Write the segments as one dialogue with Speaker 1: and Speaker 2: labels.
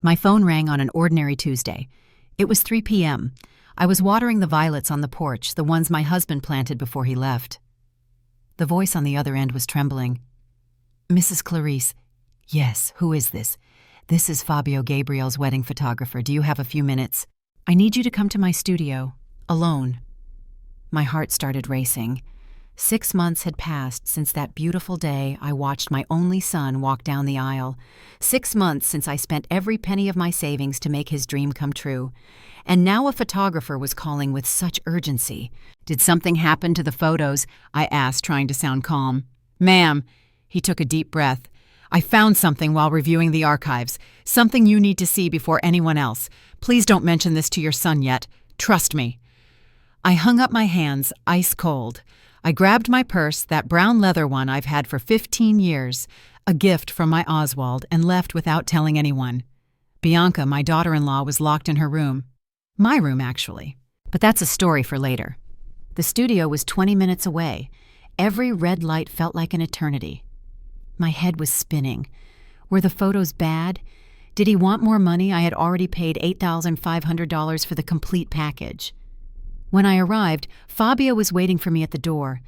Speaker 1: My phone rang on an ordinary Tuesday. It was 3 p.m. I was watering the violets on the porch, the ones my husband planted before he left. The voice on the other end was trembling. "Mrs. Clarice." "Yes, who is this?" "This is Fabio, Gabriel's wedding photographer. Do you have a few minutes?" "I need you to come to my studio. Alone." My heart started racing. 6 months had passed since that beautiful day I watched my only son walk down the aisle. 6 months since I spent every penny of my savings to make his dream come true. And now a photographer was calling with such urgency. "Did something happen to the photos?" I asked, trying to sound calm. "Ma'am," he took a deep breath, "I found something while reviewing the archives. Something you need to see before anyone else. Please don't mention this to your son yet. Trust me." I hung up my hands, ice cold. I grabbed my purse, that brown leather one I've had for 15 years, a gift from my Oswald, and left without telling anyone. Bianca, my daughter-in-law, was locked in her room. My room, actually. But that's a story for later. The studio was 20 minutes away. Every red light felt like an eternity. My head was spinning. Were the photos bad? Did he want more money? I had already paid $8,500 for the complete package. When I arrived, Fabio was waiting for me at the door.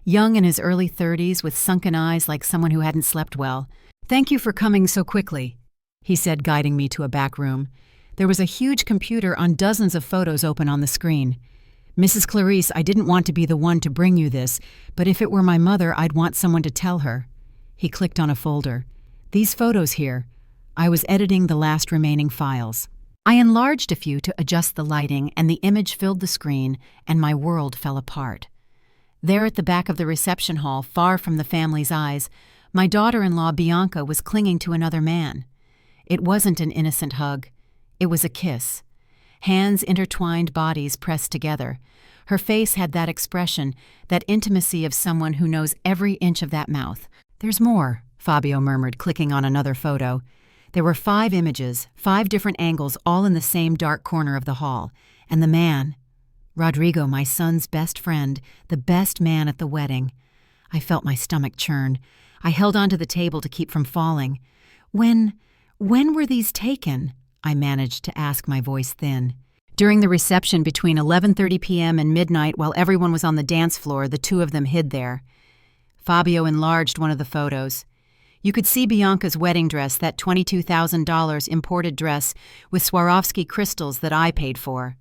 Speaker 1: Young in his early 30s, with sunken eyes like someone who hadn't slept well. "Thank you for coming so quickly," he said, guiding me to a back room. There was a huge computer on dozens of photos open on the screen. "Mrs. Clarice, I didn't want to be the one to bring you this, but if it were my mother, I'd want someone to tell her." He clicked on a folder. "These photos here." I was editing the last remaining files. I enlarged a few to adjust the lighting, and the image filled the screen, and my world fell apart. There at the back of the reception hall, far from the family's eyes, my daughter-in-law Bianca was clinging to another man. It wasn't an innocent hug. It was a kiss. Hands intertwined, bodies pressed together. Her face had that expression, that intimacy of someone who knows every inch of that mouth. "There's more," Fabio murmured, clicking on another photo. There were 5 images, 5 different angles, all in the same dark corner of the hall. And the man, Rodrigo, my son's best friend, the best man at the wedding. I felt my stomach churn. I held onto the table to keep from falling. When were these taken?" I managed to ask, my voice thin. "During the reception between 11:30 p.m. and midnight, while everyone was on the dance floor, the 2 of them hid there." Fabio enlarged one of the photos. You could see Bianca's wedding dress, that $22,000 imported dress with Swarovski crystals that I paid for.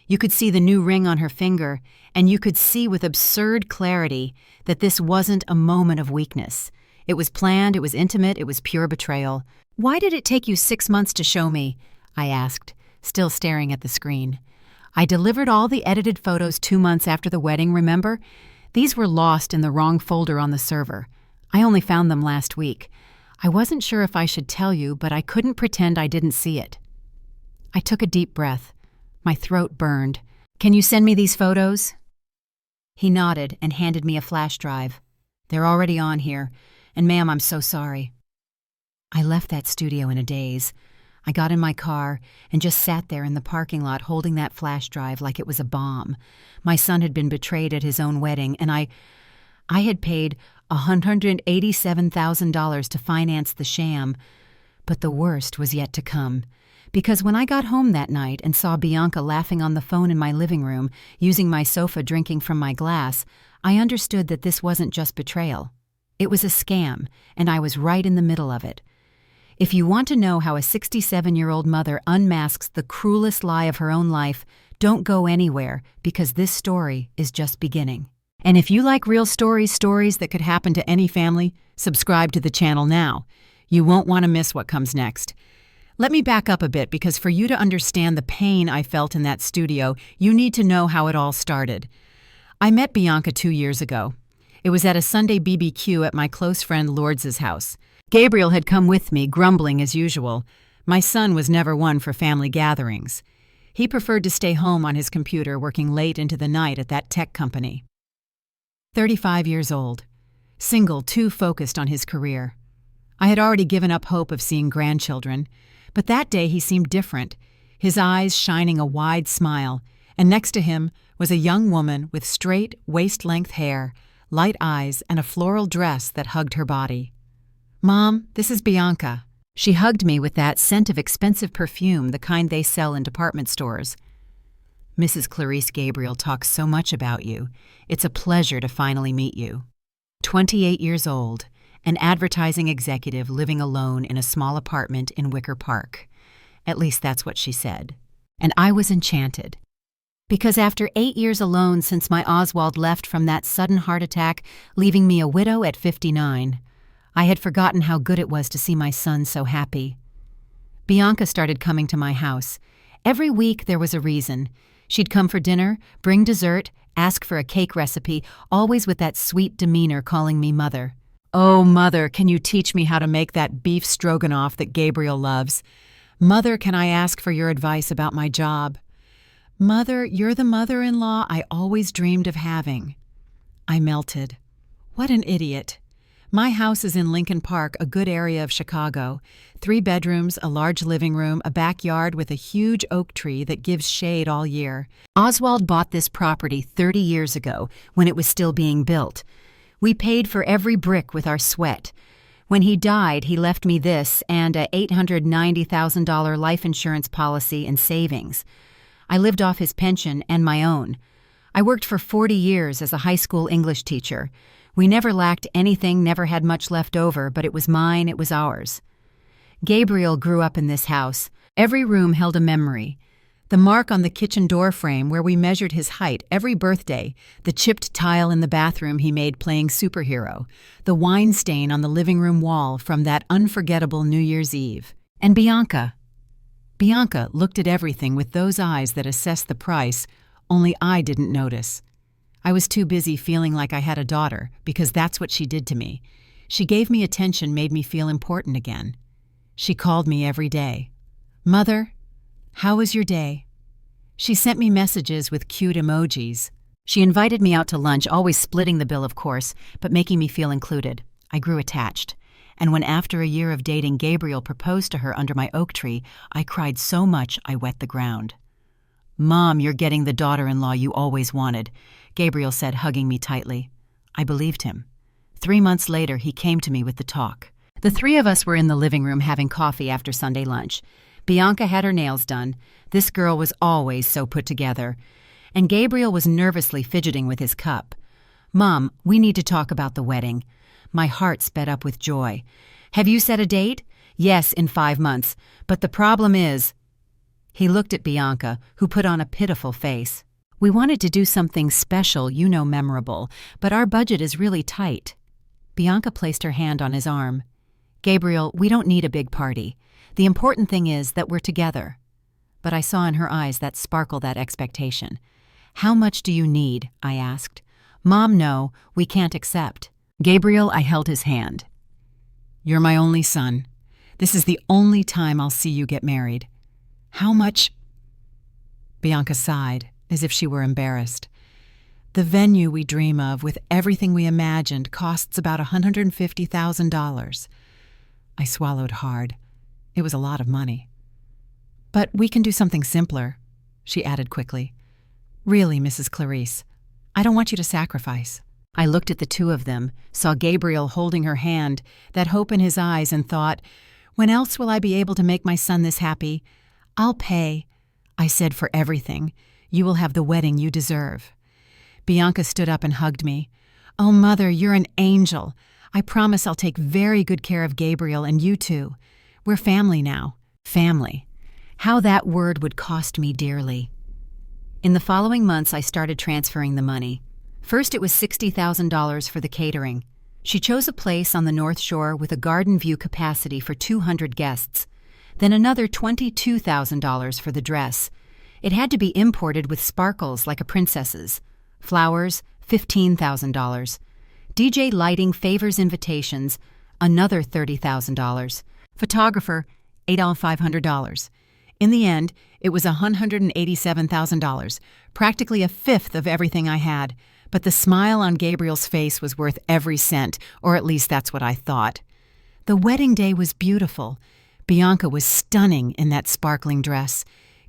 Speaker 1: You could see the new ring on her finger, and you could see with absurd clarity that this wasn't a moment of weakness. It was planned, it was intimate, it was pure betrayal. "Why did it take you 6 months to show me?" I asked, still staring at the screen. "I delivered all the edited photos 2 months after the wedding, remember? These were lost in the wrong folder on the server. I only found them last week. I wasn't sure if I should tell you, but I couldn't pretend I didn't see it." I took a deep breath. My throat burned. "Can you send me these photos?" He nodded and handed me a flash drive. "They're already on here, and ma'am, I'm so sorry." I left that studio in a daze. I got in my car and just sat there in the parking lot holding that flash drive like it was a bomb. My son had been betrayed at his own wedding, and I had paid $187,000 to finance the sham. But the worst was yet to come. Because when I got home that night and saw Bianca laughing on the phone in my living room, using my sofa drinking from my glass, I understood that this wasn't just betrayal. It was a scam, and I was right in the middle of it. If you want to know how a 67-year-old mother unmasks the cruelest lie of her own life, don't go anywhere, because this story is just beginning. And if you like real stories that could happen to any family, subscribe to the channel now. You won't want to miss what comes next. Let me back up a bit, because for you to understand the pain I felt in that studio, you need to know how it all started. I met Bianca 2 years ago. It was at a Sunday BBQ at my close friend Lourdes' house. Gabriel had come with me, grumbling as usual. My son was never one for family gatherings. He preferred to stay home on his computer, working late into the night at that tech company. 35 years old, single, too focused on his career. I had already given up hope of seeing grandchildren, but that day he seemed different, his eyes shining a wide smile, and next to him was a young woman with straight, waist-length hair, light eyes, and a floral dress that hugged her body. "Mom, this is Bianca." She hugged me with that scent of expensive perfume, the kind they sell in department stores. Mrs. Clarice Gabriel talks so much about you. It's a pleasure to finally meet you. 28 years old, an advertising executive living alone in a small apartment in Wicker Park. At least that's what she said. And I was enchanted. Because after 8 years alone since my Oswald left from that sudden heart attack, leaving me a widow at 59, I had forgotten how good it was to see my son so happy. Bianca started coming to my house. Every week there was a reason. She'd come for dinner, bring dessert, ask for a cake recipe, always with that sweet demeanor, calling me Mother. "Oh, Mother, can you teach me how to make that beef stroganoff that Gabriel loves? Mother, can I ask for your advice about my job? Mother, you're the mother-in-law I always dreamed of having." I melted. What an idiot. My house is in Lincoln Park, a good area of Chicago. 3 bedrooms, a large living room, a backyard with a huge oak tree that gives shade all year. Oswald bought this property 30 years ago when it was still being built. We paid for every brick with our sweat. When he died, he left me this and a $890,000 life insurance policy and savings. I lived off his pension and my own. I worked for 40 years as a high school English teacher. We never lacked anything, never had much left over, but it was mine, it was ours. Gabriel grew up in this house. Every room held a memory. The mark on the kitchen door frame where we measured his height every birthday, the chipped tile in the bathroom he made playing superhero, the wine stain on the living room wall from that unforgettable New Year's Eve. And Bianca. Bianca looked at everything with those eyes that assessed the price, only I didn't notice. I was too busy feeling like I had a daughter, because that's what she did to me. She gave me attention, made me feel important again. She called me every day. "Mother, how was your day?" She sent me messages with cute emojis. She invited me out to lunch, always splitting the bill, of course, but making me feel included. I grew attached. And when after a year of dating Gabriel proposed to her under my oak tree, I cried so much I wet the ground. "Mom, you're getting the daughter-in-law you always wanted," Gabriel said, hugging me tightly. I believed him. 3 months later, he came to me with the talk. The 3 of us were in the living room having coffee after Sunday lunch. Bianca had her nails done. This girl was always so put together. And Gabriel was nervously fidgeting with his cup. "Mom, we need to talk about the wedding." My heart sped up with joy. "Have you set a date?" "Yes, in 5 months. But the problem is—" He looked at Bianca, who put on a pitiful face. "We wanted to do something special, memorable, but our budget is really tight." Bianca placed her hand on his arm. "Gabriel, we don't need a big party. The important thing is that we're together." But I saw in her eyes that sparkle, that expectation. "How much do you need?" I asked. "Mom, no, we can't accept." "Gabriel," I held his hand. "You're my only son. This is the only time I'll see you get married. How much?" Bianca sighed, as if she were embarrassed. "The venue we dream of, with everything we imagined, costs about $150,000. I swallowed hard. It was a lot of money. "But we can do something simpler," she added quickly. "Really, Mrs. Clarice, I don't want you to sacrifice." I looked at the 2 of them, saw Gabriel holding her hand, that hope in his eyes, and thought, when else will I be able to make my son this happy? "I'll pay," I said, "for everything. You will have the wedding you deserve." Bianca stood up and hugged me. "Oh, Mother, you're an angel. I promise I'll take very good care of Gabriel and you too. We're family now." Family. How that word would cost me dearly. In the following months, I started transferring the money. First, it was $60,000 for the catering. She chose a place on the North Shore with a garden view capacity for 200 guests. Then another $22,000 for the dress. It had to be imported with sparkles like a princess's. Flowers, $15,000. DJ lighting, favors, invitations, another $30,000. Photographer, $8,500. In the end, it was $187,000, practically a fifth of everything I had. But the smile on Gabriel's face was worth every cent, or at least that's what I thought. The wedding day was beautiful. Bianca was stunning in that sparkling dress.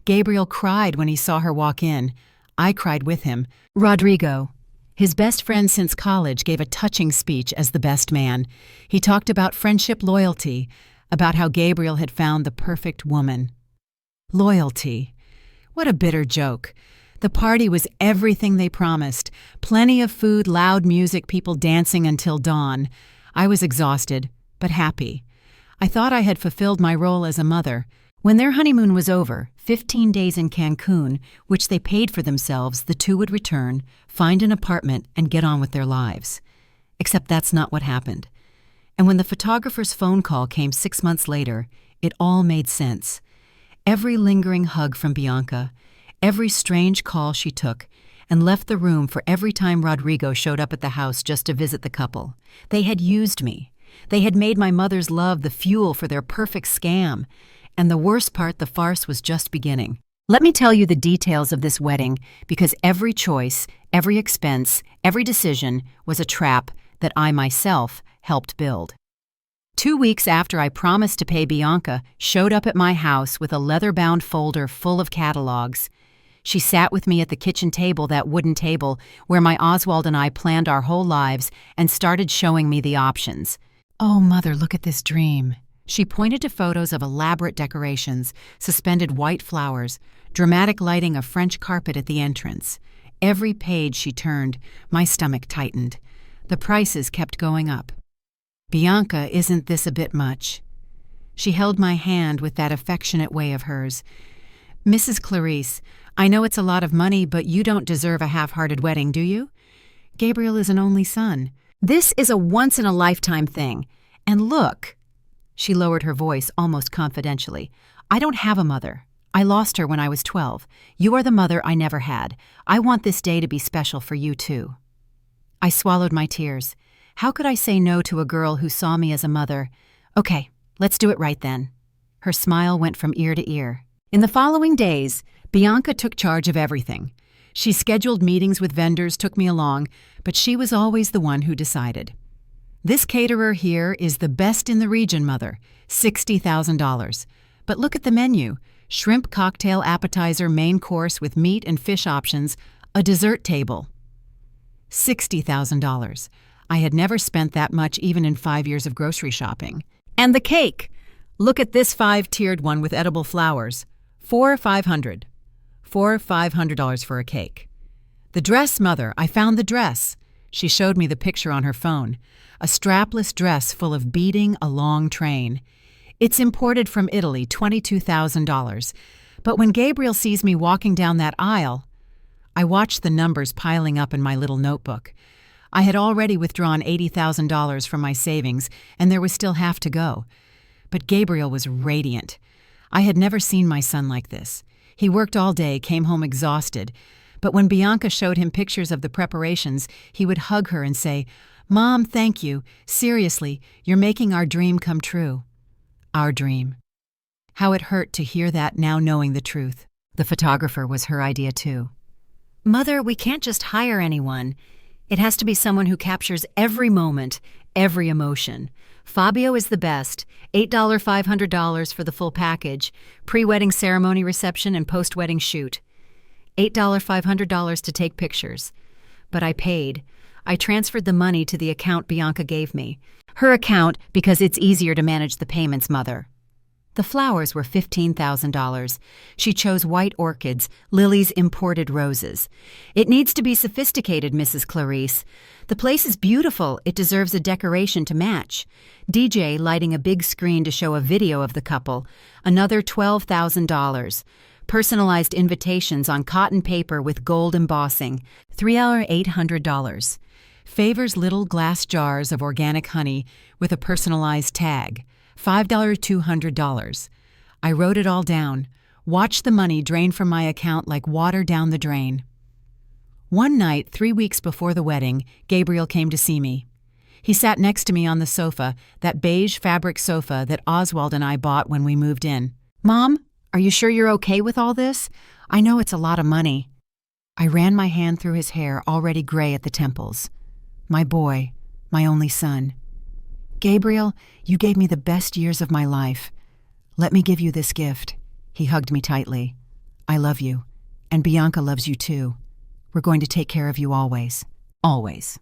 Speaker 1: Gabriel cried when he saw her walk in. I cried with him. Rodrigo, his best friend since college, gave a touching speech as the best man. He talked about friendship, loyalty, about how Gabriel had found the perfect woman. Loyalty. What a bitter joke. The party was everything they promised. Plenty of food, loud music, people dancing until dawn. I was exhausted, but happy. I thought I had fulfilled my role as a mother. When their honeymoon was over, 15 days in Cancun, which they paid for themselves, the two would return, find an apartment, and get on with their lives. Except that's not what happened. And when the photographer's phone call came 6 months later, it all made sense. Every lingering hug from Bianca, every strange call she took, and left the room for every time Rodrigo showed up at the house just to visit the couple. They had used me. They had made my mother's love the fuel for their perfect scam. And the worst part, the farce was just beginning. Let me tell you the details of this wedding, because every choice, every expense, every decision was a trap that I myself helped build. 2 weeks after I promised to pay, Bianca showed up at my house with a leather-bound folder full of catalogs. She sat with me at the kitchen table, that wooden table where my Oswald and I planned our whole lives, and started showing me the options. "Oh, Mother, look at this dream." She pointed to photos of elaborate decorations, suspended white flowers, dramatic lighting of French carpet at the entrance. Every page she turned, my stomach tightened. The prices kept going up. "Bianca, isn't this a bit much?" She held my hand with that affectionate way of hers. "Mrs. Clarice, I know it's a lot of money, but you don't deserve a half-hearted wedding, do you? Gabriel is an only son. This is a once-in-a-lifetime thing. And look," she lowered her voice almost confidentially, "I don't have a mother. I lost her when I was 12. You are the mother I never had. I want this day to be special for you, too." I swallowed my tears. How could I say no to a girl who saw me as a mother? "Okay, let's do it right then." Her smile went from ear to ear. In the following days, Bianca took charge of everything. She scheduled meetings with vendors, took me along, but she was always the one who decided. "This caterer here is the best in the region, Mother. $60,000. But look at the menu. Shrimp cocktail appetizer, main course with meat and fish options, a dessert table." $60,000. I had never spent that much even in 5 years of grocery shopping. "And the cake. Look at this 5-tiered one with edible flowers. $400 or $500 for a cake." "The dress, Mother. I found the dress." She showed me the picture on her phone. A strapless dress full of beading, a long train. "It's imported from Italy, $22,000. But when Gabriel sees me walking down that aisle..." I watched the numbers piling up in my little notebook. I had already withdrawn $80,000 from my savings, and there was still half to go. But Gabriel was radiant. I had never seen my son like this. He worked all day, came home exhausted. But when Bianca showed him pictures of the preparations, he would hug her and say, "Mom, thank you. Seriously, you're making our dream come true." Our dream. How it hurt to hear that now, knowing the truth. The photographer was her idea too. "Mother, we can't just hire anyone. It has to be someone who captures every moment, every emotion. Fabio is the best. $8, $500 for the full package. Pre-wedding ceremony, reception, and post-wedding shoot. $8, $500 to take pictures." But I paid. I transferred the money to the account Bianca gave me. Her account, because it's easier to manage the payments, Mother. The flowers were $15,000. She chose white orchids, Lily's imported roses. "It needs to be sophisticated, Mrs. Clarice. The place is beautiful. It deserves a decoration to match." DJ lighting a big screen to show a video of the couple. Another $12,000. Personalized invitations on cotton paper with gold embossing. $3 $800. Favors little glass jars of organic honey with a personalized tag. $5 $200. I wrote it all down. Watched the money drain from my account like water down the drain. One night, 3 weeks before the wedding, Gabriel came to see me. He sat next to me on the sofa, that beige fabric sofa that Oswald and I bought when we moved in. "Mom, are you sure you're okay with all this? I know it's a lot of money." I ran my hand through his hair, already gray at the temples. "My boy, my only son. Gabriel, you gave me the best years of my life. Let me give you this gift." He hugged me tightly. "I love you, and Bianca loves you too. We're going to take care of you always. Always."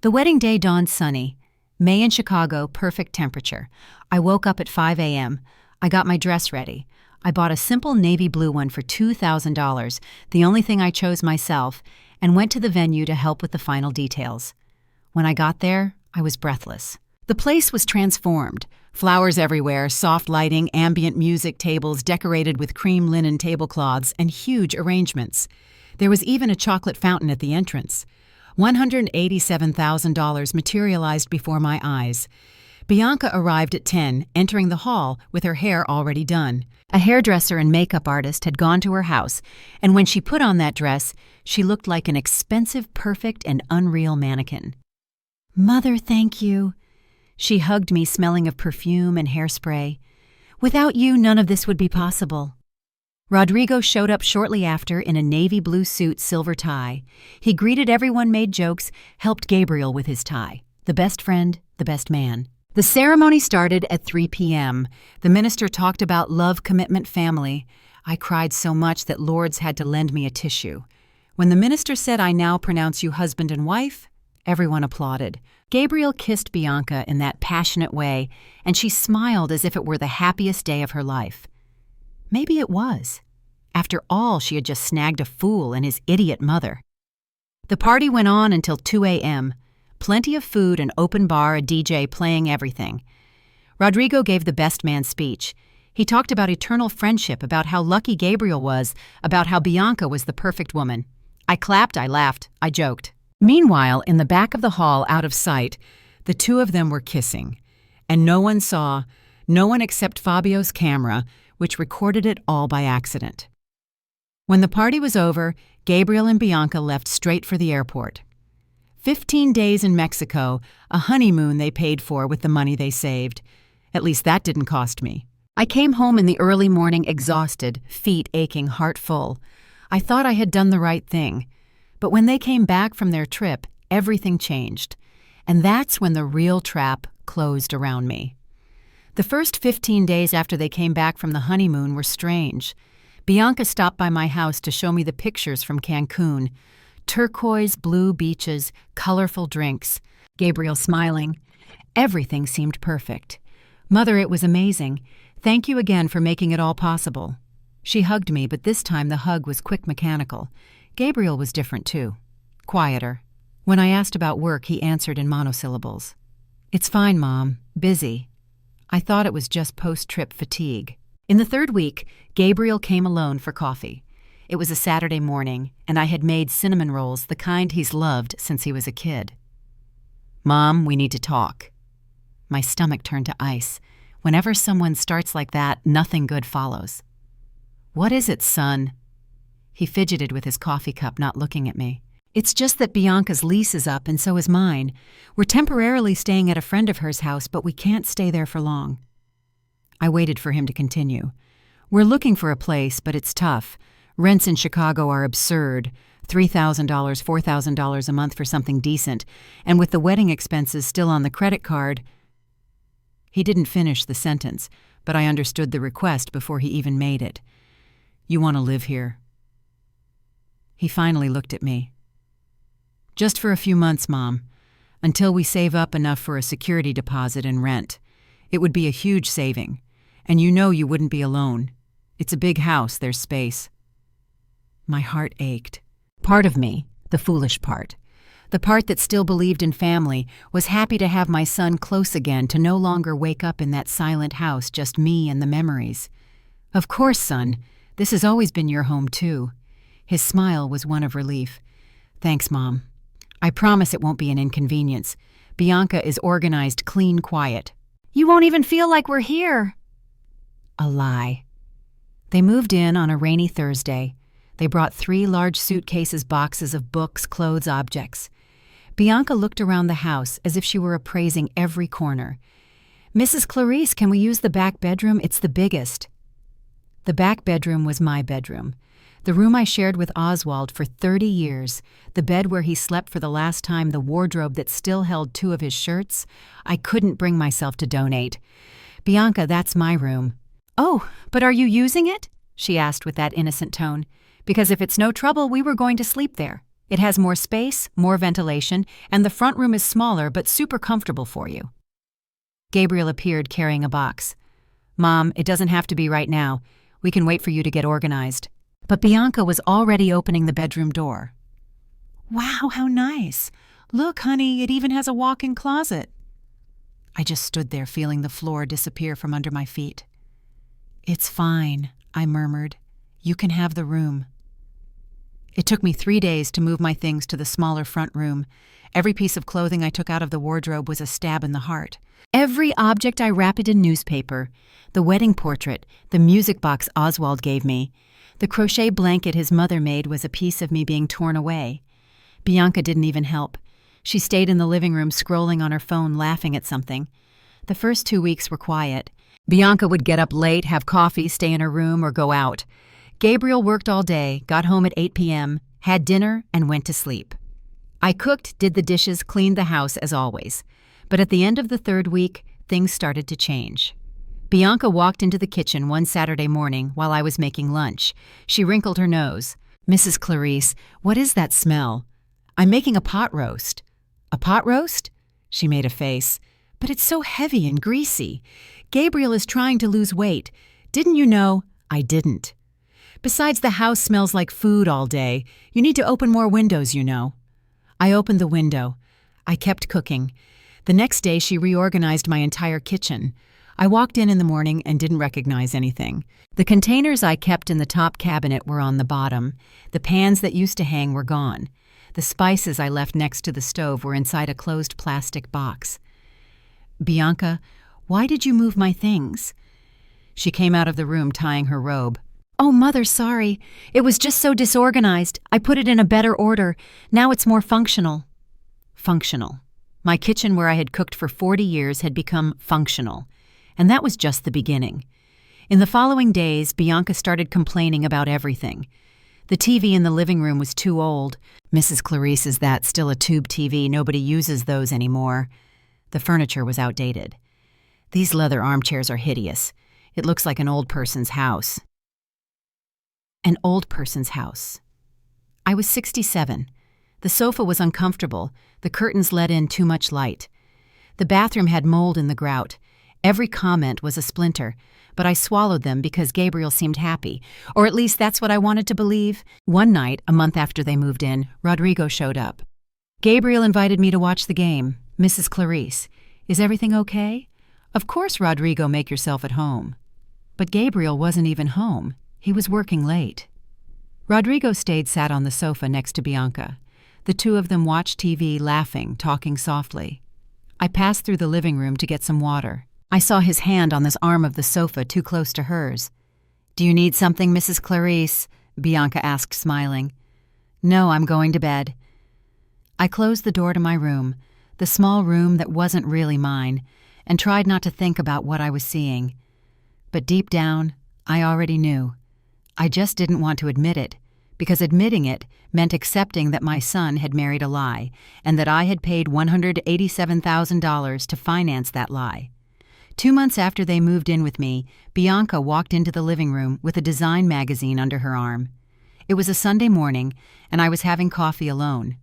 Speaker 1: The wedding day dawned sunny. May in Chicago, perfect temperature. I woke up at 5 a.m. I got my dress ready. I bought a simple navy blue one for $2,000, the only thing I chose myself, and went to the venue to help with the final details. When I got there, I was breathless. The place was transformed. Flowers everywhere, soft lighting, ambient music, tables decorated with cream linen tablecloths, and huge arrangements. There was even a chocolate fountain at the entrance. $187,000 materialized before my eyes. Bianca arrived at 10, entering the hall with her hair already done. A hairdresser and makeup artist had gone to her house, and when she put on that dress, she looked like an expensive, perfect, and unreal mannequin. "Mother, thank you." She hugged me, smelling of perfume and hairspray. "Without you, none of this would be possible." Rodrigo showed up shortly after in a navy blue suit, silver tie. He greeted everyone, made jokes, helped Gabriel with his tie. The best friend, the best man. The ceremony started at 3 p.m. The minister talked about love, commitment, family. I cried so much that Lourdes had to lend me a tissue. When the minister said, "I now pronounce you husband and wife," everyone applauded. Gabriel kissed Bianca in that passionate way, and she smiled as if it were the happiest day of her life. Maybe it was. After all, she had just snagged a fool and his idiot mother. The party went on until 2 a.m. Plenty of food, an open bar, a DJ playing everything. Rodrigo gave the best man speech. He talked about eternal friendship, about how lucky Gabriel was, about how Bianca was the perfect woman. I clapped, I laughed, I joked. Meanwhile, in the back of the hall, out of sight, the two of them were kissing. And no one saw, no one except Fabio's camera, which recorded it all by accident. When the party was over, Gabriel and Bianca left straight for the airport. 15 days in Mexico, a honeymoon they paid for with the money they saved. At least that didn't cost me. I came home in the early morning exhausted, feet aching, heart full. I thought I had done the right thing. But when they came back from their trip, everything changed. And that's when the real trap closed around me. The first 15 days after they came back from the honeymoon were strange. Bianca stopped by my house to show me the pictures from Cancun. Turquoise blue beaches, colorful drinks. Gabriel smiling. Everything seemed perfect. "Mother, it was amazing. Thank you again for making it all possible." She hugged me, but this time the hug was quick, mechanical. Gabriel was different too. Quieter. When I asked about work, he answered in monosyllables. "It's fine, Mom. Busy." I thought it was just post-trip fatigue. In the third week, Gabriel came alone for coffee. It was a Saturday morning, and I had made cinnamon rolls, the kind he's loved since he was a kid. "Mom, we need to talk." My stomach turned to ice. Whenever someone starts like that, nothing good follows. "What is it, son?" He fidgeted with his coffee cup, not looking at me. "It's just that Bianca's lease is up and so is mine. We're temporarily staying at a friend of hers' house, but we can't stay there for long." I waited for him to continue. "We're looking for a place, but it's tough. Rents in Chicago are absurd. $3,000, $4,000 a month for something decent, and with the wedding expenses still on the credit card." He didn't finish the sentence, but I understood the request before he even made it. "You want to live here?" He finally looked at me. "Just for a few months, Mom, until we save up enough for a security deposit and rent. It would be a huge saving, and you know you wouldn't be alone. It's a big house, there's space." My heart ached. Part of me, the foolish part, the part that still believed in family, was happy to have my son close again, to no longer wake up in that silent house, just me and the memories. "Of course, son. This has always been your home, too." His smile was one of relief. "Thanks, Mom. I promise it won't be an inconvenience. Bianca is organized, clean, quiet." "You won't even feel like we're here." A lie. They moved in on a rainy Thursday. They brought 3 large suitcases, boxes of books, clothes, objects. Bianca looked around the house as if she were appraising every corner. "Mrs. Clarice, can we use the back bedroom? It's the biggest." The back bedroom was my bedroom. The room I shared with Oswald for 30 years, the bed where he slept for the last time, the wardrobe that still held 2 of his shirts. I couldn't bring myself to donate. "Bianca, that's my room." "Oh, but are you using it?" she asked with that innocent tone. "Because if it's no trouble, we were going to sleep there. It has more space, more ventilation, and the front room is smaller but super comfortable for you." Gabriel appeared carrying a box. "Mom, it doesn't have to be right now. We can wait for you to get organized." But Bianca was already opening the bedroom door. "Wow, how nice. Look, honey, it even has a walk-in closet." I just stood there feeling the floor disappear from under my feet. "It's fine," I murmured. "You can have the room." It took me 3 days to move my things to the smaller front room. Every piece of clothing I took out of the wardrobe was a stab in the heart. Every object I wrapped in newspaper, the wedding portrait, the music box Oswald gave me, the crochet blanket his mother made was a piece of me being torn away. Bianca didn't even help. She stayed in the living room scrolling on her phone laughing at something. The first 2 weeks were quiet. Bianca would get up late, have coffee, stay in her room, or go out. Gabriel worked all day, got home at 8 p.m., had dinner, and went to sleep. I cooked, did the dishes, cleaned the house as always. But at the end of the 3rd week, things started to change. Bianca walked into the kitchen one Saturday morning while I was making lunch. She wrinkled her nose. "Mrs. Clarice, what is that smell?" "I'm making a pot roast." "A pot roast?" She made a face. "But it's so heavy and greasy. Gabriel is trying to lose weight. Didn't you know?" "I didn't." "Besides, the house smells like food all day. You need to open more windows, you know." I opened the window. I kept cooking. The next day, she reorganized my entire kitchen. I walked in the morning and didn't recognize anything. The containers I kept in the top cabinet were on the bottom. The pans that used to hang were gone. The spices I left next to the stove were inside a closed plastic box. "Bianca, why did you move my things?" She came out of the room tying her robe. "Oh, Mother, sorry. It was just so disorganized. I put it in a better order. Now it's more functional." Functional. My kitchen where I had cooked for 40 years had become functional. And that was just the beginning. In the following days, Bianca started complaining about everything. The TV in the living room was too old. "Mrs. Clarice, is that still a tube TV? Nobody uses those anymore." The furniture was outdated. "These leather armchairs are hideous. It looks like an old person's house." An old person's house. I was 67. The sofa was uncomfortable. The curtains let in too much light. The bathroom had mold in the grout. Every comment was a splinter, but I swallowed them because Gabriel seemed happy, or at least that's what I wanted to believe. One night, a month after they moved in, Rodrigo showed up. "Gabriel invited me to watch the game. Mrs. Clarice, is everything okay?" "Of course, Rodrigo, make yourself at home." But Gabriel wasn't even home. He was working late. Rodrigo sat on the sofa next to Bianca. The two of them watched TV, laughing, talking softly. I passed through the living room to get some water. I saw his hand on this arm of the sofa too close to hers. "Do you need something, Mrs. Clarice?" Bianca asked, smiling. "No, I'm going to bed." I closed the door to my room, the small room that wasn't really mine, and tried not to think about what I was seeing. But deep down, I already knew. I just didn't want to admit it, because admitting it meant accepting that my son had married a lie and that I had paid $187,000 to finance that lie. 2 months after they moved in with me, Bianca walked into the living room with a design magazine under her arm. It was a Sunday morning, and I was having coffee alone.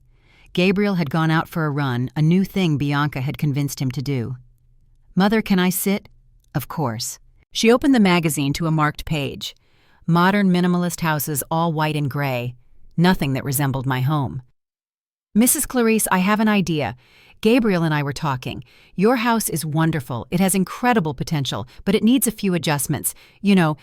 Speaker 1: Gabriel had gone out for a run, a new thing Bianca had convinced him to do. "Mother, can I sit?" Of course. She opened the magazine to a marked page. Modern minimalist houses, all white and gray. Nothing that resembled my home. "Mrs. Clarice, I have an idea. Gabriel and I were talking. Your house is wonderful. It has incredible potential, but it needs a few adjustments. You know,"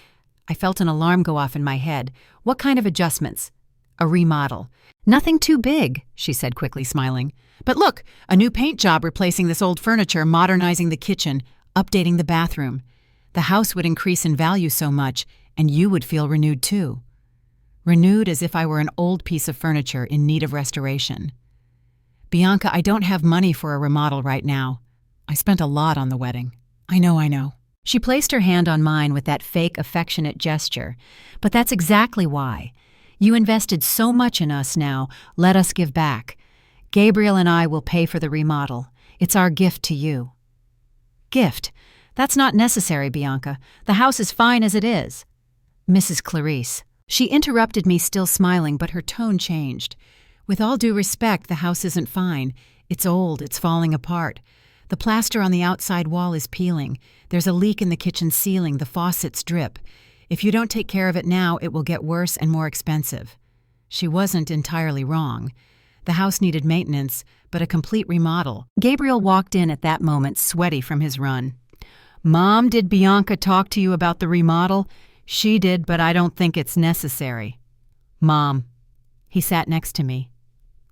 Speaker 1: I felt an alarm go off in my head. "What kind of adjustments?" "A remodel." "Nothing too big," she said, quickly smiling. "But look, a new paint job replacing this old furniture, modernizing the kitchen, updating the bathroom. The house would increase in value so much, and you would feel renewed too." Renewed as if I were an old piece of furniture in need of restoration. "Bianca, I don't have money for a remodel right now. I spent a lot on the wedding." I know. She placed her hand on mine with that fake, affectionate gesture. "But that's exactly why. You invested so much in us now. Let us give back. Gabriel and I will pay for the remodel. It's our gift to you." "Gift? That's not necessary, Bianca. The house is fine as it is." "Mrs. Clarice." She interrupted me, still smiling, but her tone changed. With all due respect, the house isn't fine. It's old, it's falling apart. The plaster on the outside wall is peeling. There's a leak in the kitchen ceiling, the faucets drip. If you don't take care of it now, it will get worse and more expensive. She wasn't entirely wrong. The house needed maintenance, but a complete remodel. Gabriel walked in at that moment, sweaty from his run. "Mom, did Bianca talk to you about the remodel?" "She did, but I don't think it's necessary." "Mom." He sat next to me.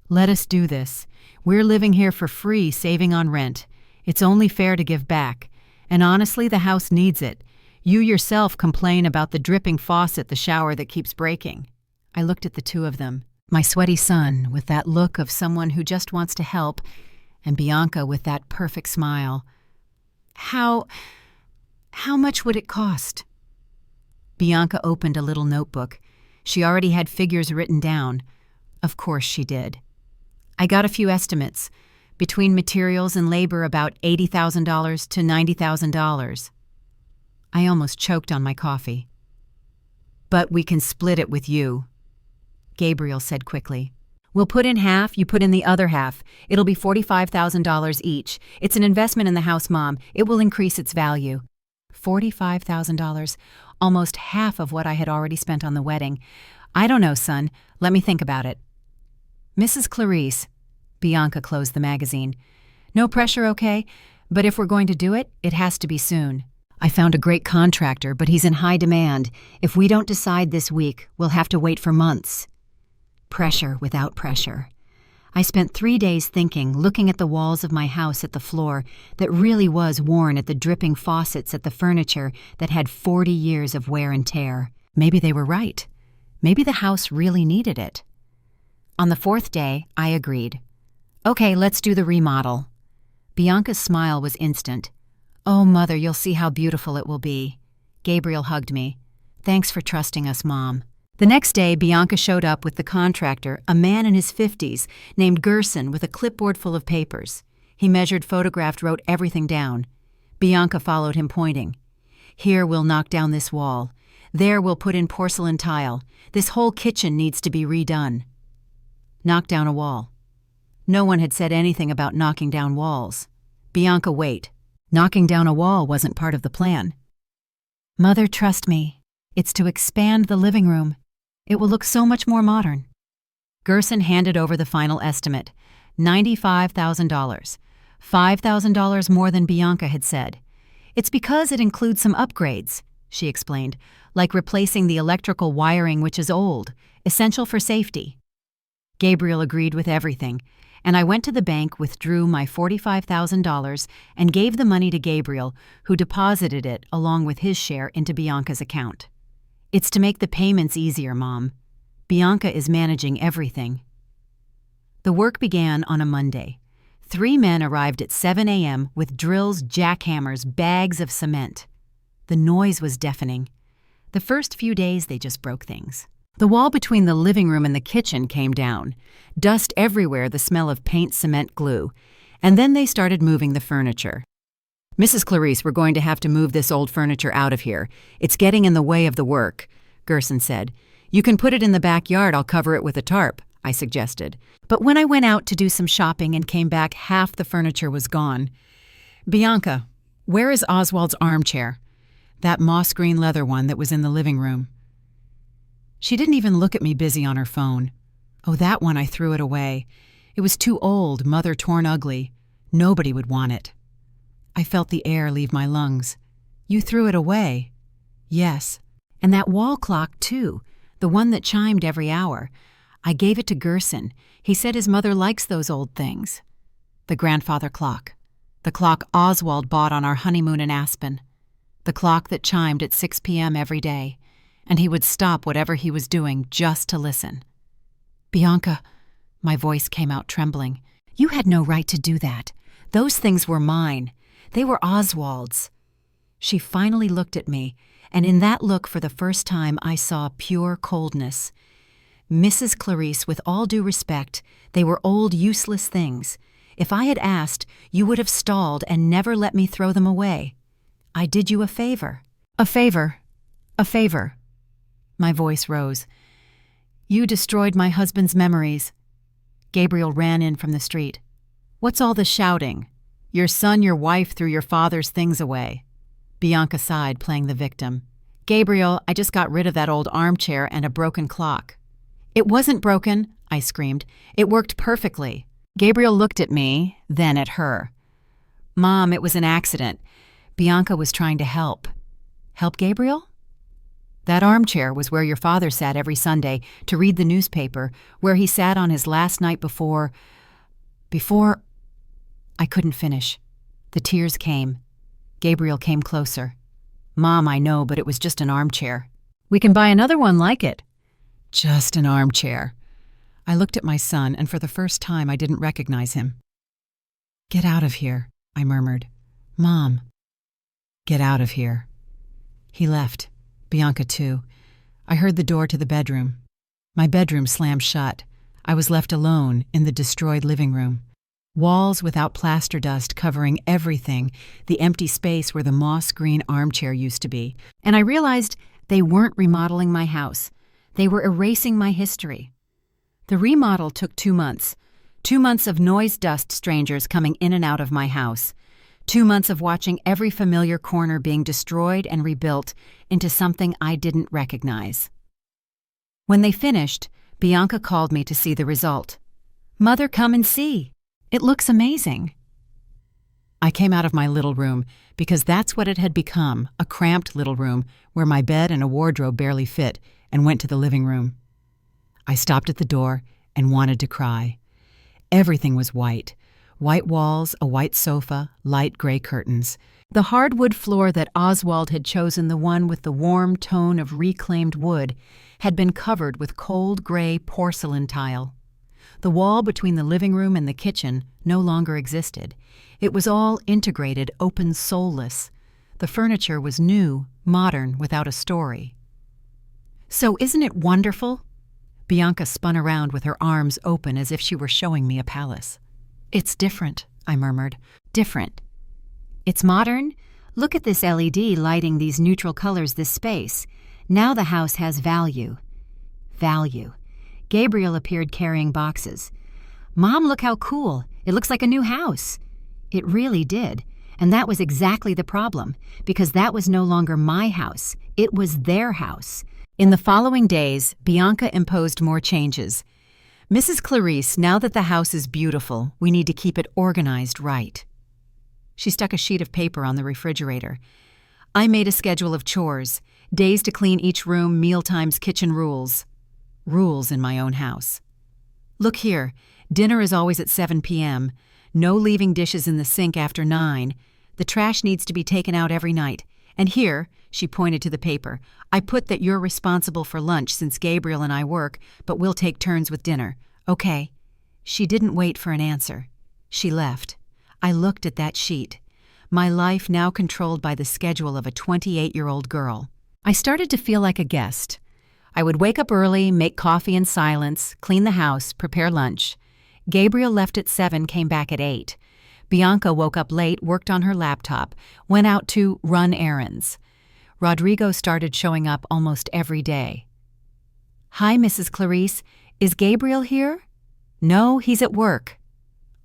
Speaker 1: "Let us do this. We're living here for free, saving on rent. It's only fair to give back. And honestly, the house needs it. You yourself complain about the dripping faucet, the shower that keeps breaking." I looked at the two of them. My sweaty son, with that look of someone who just wants to help, and Bianca with that perfect smile. How much would it cost?" Bianca opened a little notebook. She already had figures written down. Of course she did. I got a few estimates. Between materials and labor, about $80,000 to $90,000. I almost choked on my coffee. "But we can split it with you," Gabriel said quickly. "We'll put in half, you put in the other half. It'll be $45,000 each. It's an investment in the house, Mom. It will increase its value." $45,000, almost half of what I had already spent on the wedding. "I don't know, son. Let me think about it." "Mrs. Clarice," Bianca closed the magazine. "No pressure, okay? But if we're going to do it, it has to be soon. I found a great contractor, but he's in high demand. If we don't decide this week, we'll have to wait for months." Pressure without pressure. I spent 3 days thinking, looking at the walls of my house, at the floor that really was worn, at the dripping faucets, at the furniture that had 40 years of wear and tear. Maybe they were right. Maybe the house really needed it. On the 4th day, I agreed. "Okay, let's do the remodel." Bianca's smile was instant. "Oh, Mother, you'll see how beautiful it will be." Gabriel hugged me. "Thanks for trusting us, Mom." The next day, Bianca showed up with the contractor, a man in his 50s, named Gerson, with a clipboard full of papers. He measured, photographed, wrote everything down. Bianca followed him, pointing. "Here we'll knock down this wall. There we'll put in porcelain tile. This whole kitchen needs to be redone." Knock down a wall. No one had said anything about knocking down walls. "Bianca, wait. Knocking down a wall wasn't part of the plan." "Mother, trust me. It's to expand the living room. It will look so much more modern." Gerson handed over the final estimate, $95,000, $5,000 more than Bianca had said. "It's because it includes some upgrades," she explained, "like replacing the electrical wiring, which is old, essential for safety." Gabriel agreed with everything, and I went to the bank, withdrew my $45,000, and gave the money to Gabriel, who deposited it along with his share into Bianca's account. "It's to make the payments easier, Mom. Bianca is managing everything." The work began on a Monday. 3 men arrived at 7 a.m. with drills, jackhammers, bags of cement. The noise was deafening. The first few days, they just broke things. The wall between the living room and the kitchen came down. Dust everywhere, the smell of paint, cement, glue. And then they started moving the furniture. "Mrs. Clarice, we're going to have to move this old furniture out of here. It's getting in the way of the work," Gerson said. "You can put it in the backyard. I'll cover it with a tarp," I suggested. But when I went out to do some shopping and came back, half the furniture was gone. "Bianca, where is Oswald's armchair? That moss green leather one that was in the living room." She didn't even look at me, busy on her phone. "Oh, that one, I threw it away. It was too old, mother torn ugly. Nobody would want it." I felt the air leave my lungs. "You threw it away?" "Yes. And that wall clock, too, the one that chimed every hour. I gave it to Gerson. He said his mother likes those old things." The grandfather clock. The clock Oswald bought on our honeymoon in Aspen. The clock that chimed at 6 p.m. every day. And he would stop whatever he was doing just to listen. "Bianca," my voice came out trembling, "you had no right to do that. Those things were mine. They were Oswald's." She finally looked at me, and in that look for the first time I saw pure coldness. "Mrs. Clarice, with all due respect, they were old, useless things. If I had asked, you would have stalled and never let me throw them away. I did you a favor." "A favor. A favor." My voice rose. "You destroyed my husband's memories." Gabriel ran in from the street. "What's all the shouting? Your son, your wife threw your father's things away." Bianca sighed, playing the victim. "Gabriel, I just got rid of that old armchair and a broken clock." "It wasn't broken," I screamed. "It worked perfectly." Gabriel looked at me, then at her. "Mom, it was an accident. Bianca was trying to help." "Help Gabriel?" "That armchair was where your father sat every Sunday to read the newspaper, where he sat on his last night before... I couldn't finish. The tears came. Gabriel came closer. "Mom, I know, but it was just an armchair." "We can buy another one like it." "Just an armchair." I looked at my son, and for the first time I didn't recognize him. "Get out of here," I murmured. "Mom." "Get out of here." He left. Bianca too. I heard the door to the bedroom. My bedroom slammed shut. I was left alone in the destroyed living room. Walls without plaster dust covering everything, the empty space where the moss-green armchair used to be. And I realized they weren't remodeling my house. They were erasing my history. The remodel took 2 months. 2 months of noise-dust strangers coming in and out of my house. 2 months of watching every familiar corner being destroyed and rebuilt into something I didn't recognize. When they finished, Bianca called me to see the result. "Mother, come and see. It looks amazing." I came out of my little room because that's what it had become, a cramped little room where my bed and a wardrobe barely fit, and went to the living room. I stopped at the door and wanted to cry. Everything was white. White walls, a white sofa, light gray curtains. The hardwood floor that Oswald had chosen, the one with the warm tone of reclaimed wood, had been covered with cold gray porcelain tile. The wall between the living room and the kitchen no longer existed. It was all integrated, open, soulless. The furniture was new, modern, without a story. "So isn't it wonderful?" Bianca spun around with her arms open as if she were showing me a palace. "It's different," I murmured. "Different. It's modern. Look at this LED lighting these neutral colors, this space. Now the house has value." Value. Gabriel appeared carrying boxes. "Mom, look how cool. It looks like a new house." It really did. And that was exactly the problem, because that was no longer my house. It was their house. In the following days, Bianca imposed more changes. "Mrs. Clarice, now that the house is beautiful, we need to keep it organized right." She stuck a sheet of paper on the refrigerator. I made a schedule of chores, days to clean each room, mealtimes, kitchen rules. Rules in my own house. "Look here, dinner is always at 7 p.m. No leaving dishes in the sink after 9. The trash needs to be taken out every night. And here," she pointed to the paper, "I put that you're responsible for lunch since Gabriel and I work, but we'll take turns with dinner. Okay." She didn't wait for an answer. She left. I looked at that sheet. My life now controlled by the schedule of a 28-year-old girl. I started to feel like a guest. I would wake up early, make coffee in silence, clean the house, prepare lunch. Gabriel left at 7, came back at 8. Bianca woke up late, worked on her laptop, went out to run errands. Rodrigo started showing up almost every day. "Hi, Mrs. Clarice. Is Gabriel here?" "No, he's at work."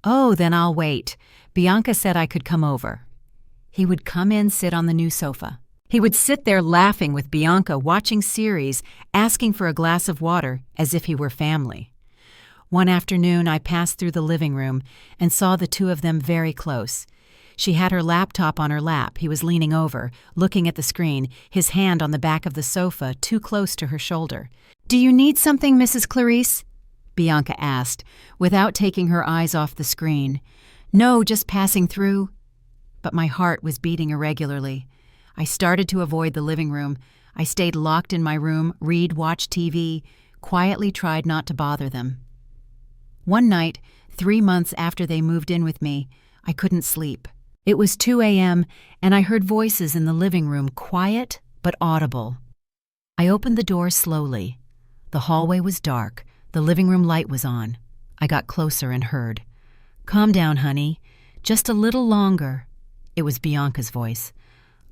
Speaker 1: "Oh, then I'll wait. Bianca said I could come over." He would come in, sit on the new sofa. He would sit there laughing with Bianca, watching series, asking for a glass of water, as if he were family. One afternoon, I passed through the living room and saw the two of them very close. She had her laptop on her lap. He was leaning over, looking at the screen, his hand on the back of the sofa, too close to her shoulder. "Do you need something, Mrs. Clarice?" Bianca asked, without taking her eyes off the screen. "No, just passing through." But my heart was beating irregularly. I started to avoid the living room. I stayed locked in my room, read, watch TV, quietly tried not to bother them. One night, 3 months after they moved in with me, I couldn't sleep. It was 2 a.m., and I heard voices in the living room, quiet but audible. I opened the door slowly. The hallway was dark. The living room light was on. I got closer and heard. "Calm down, honey. Just a little longer." It was Bianca's voice.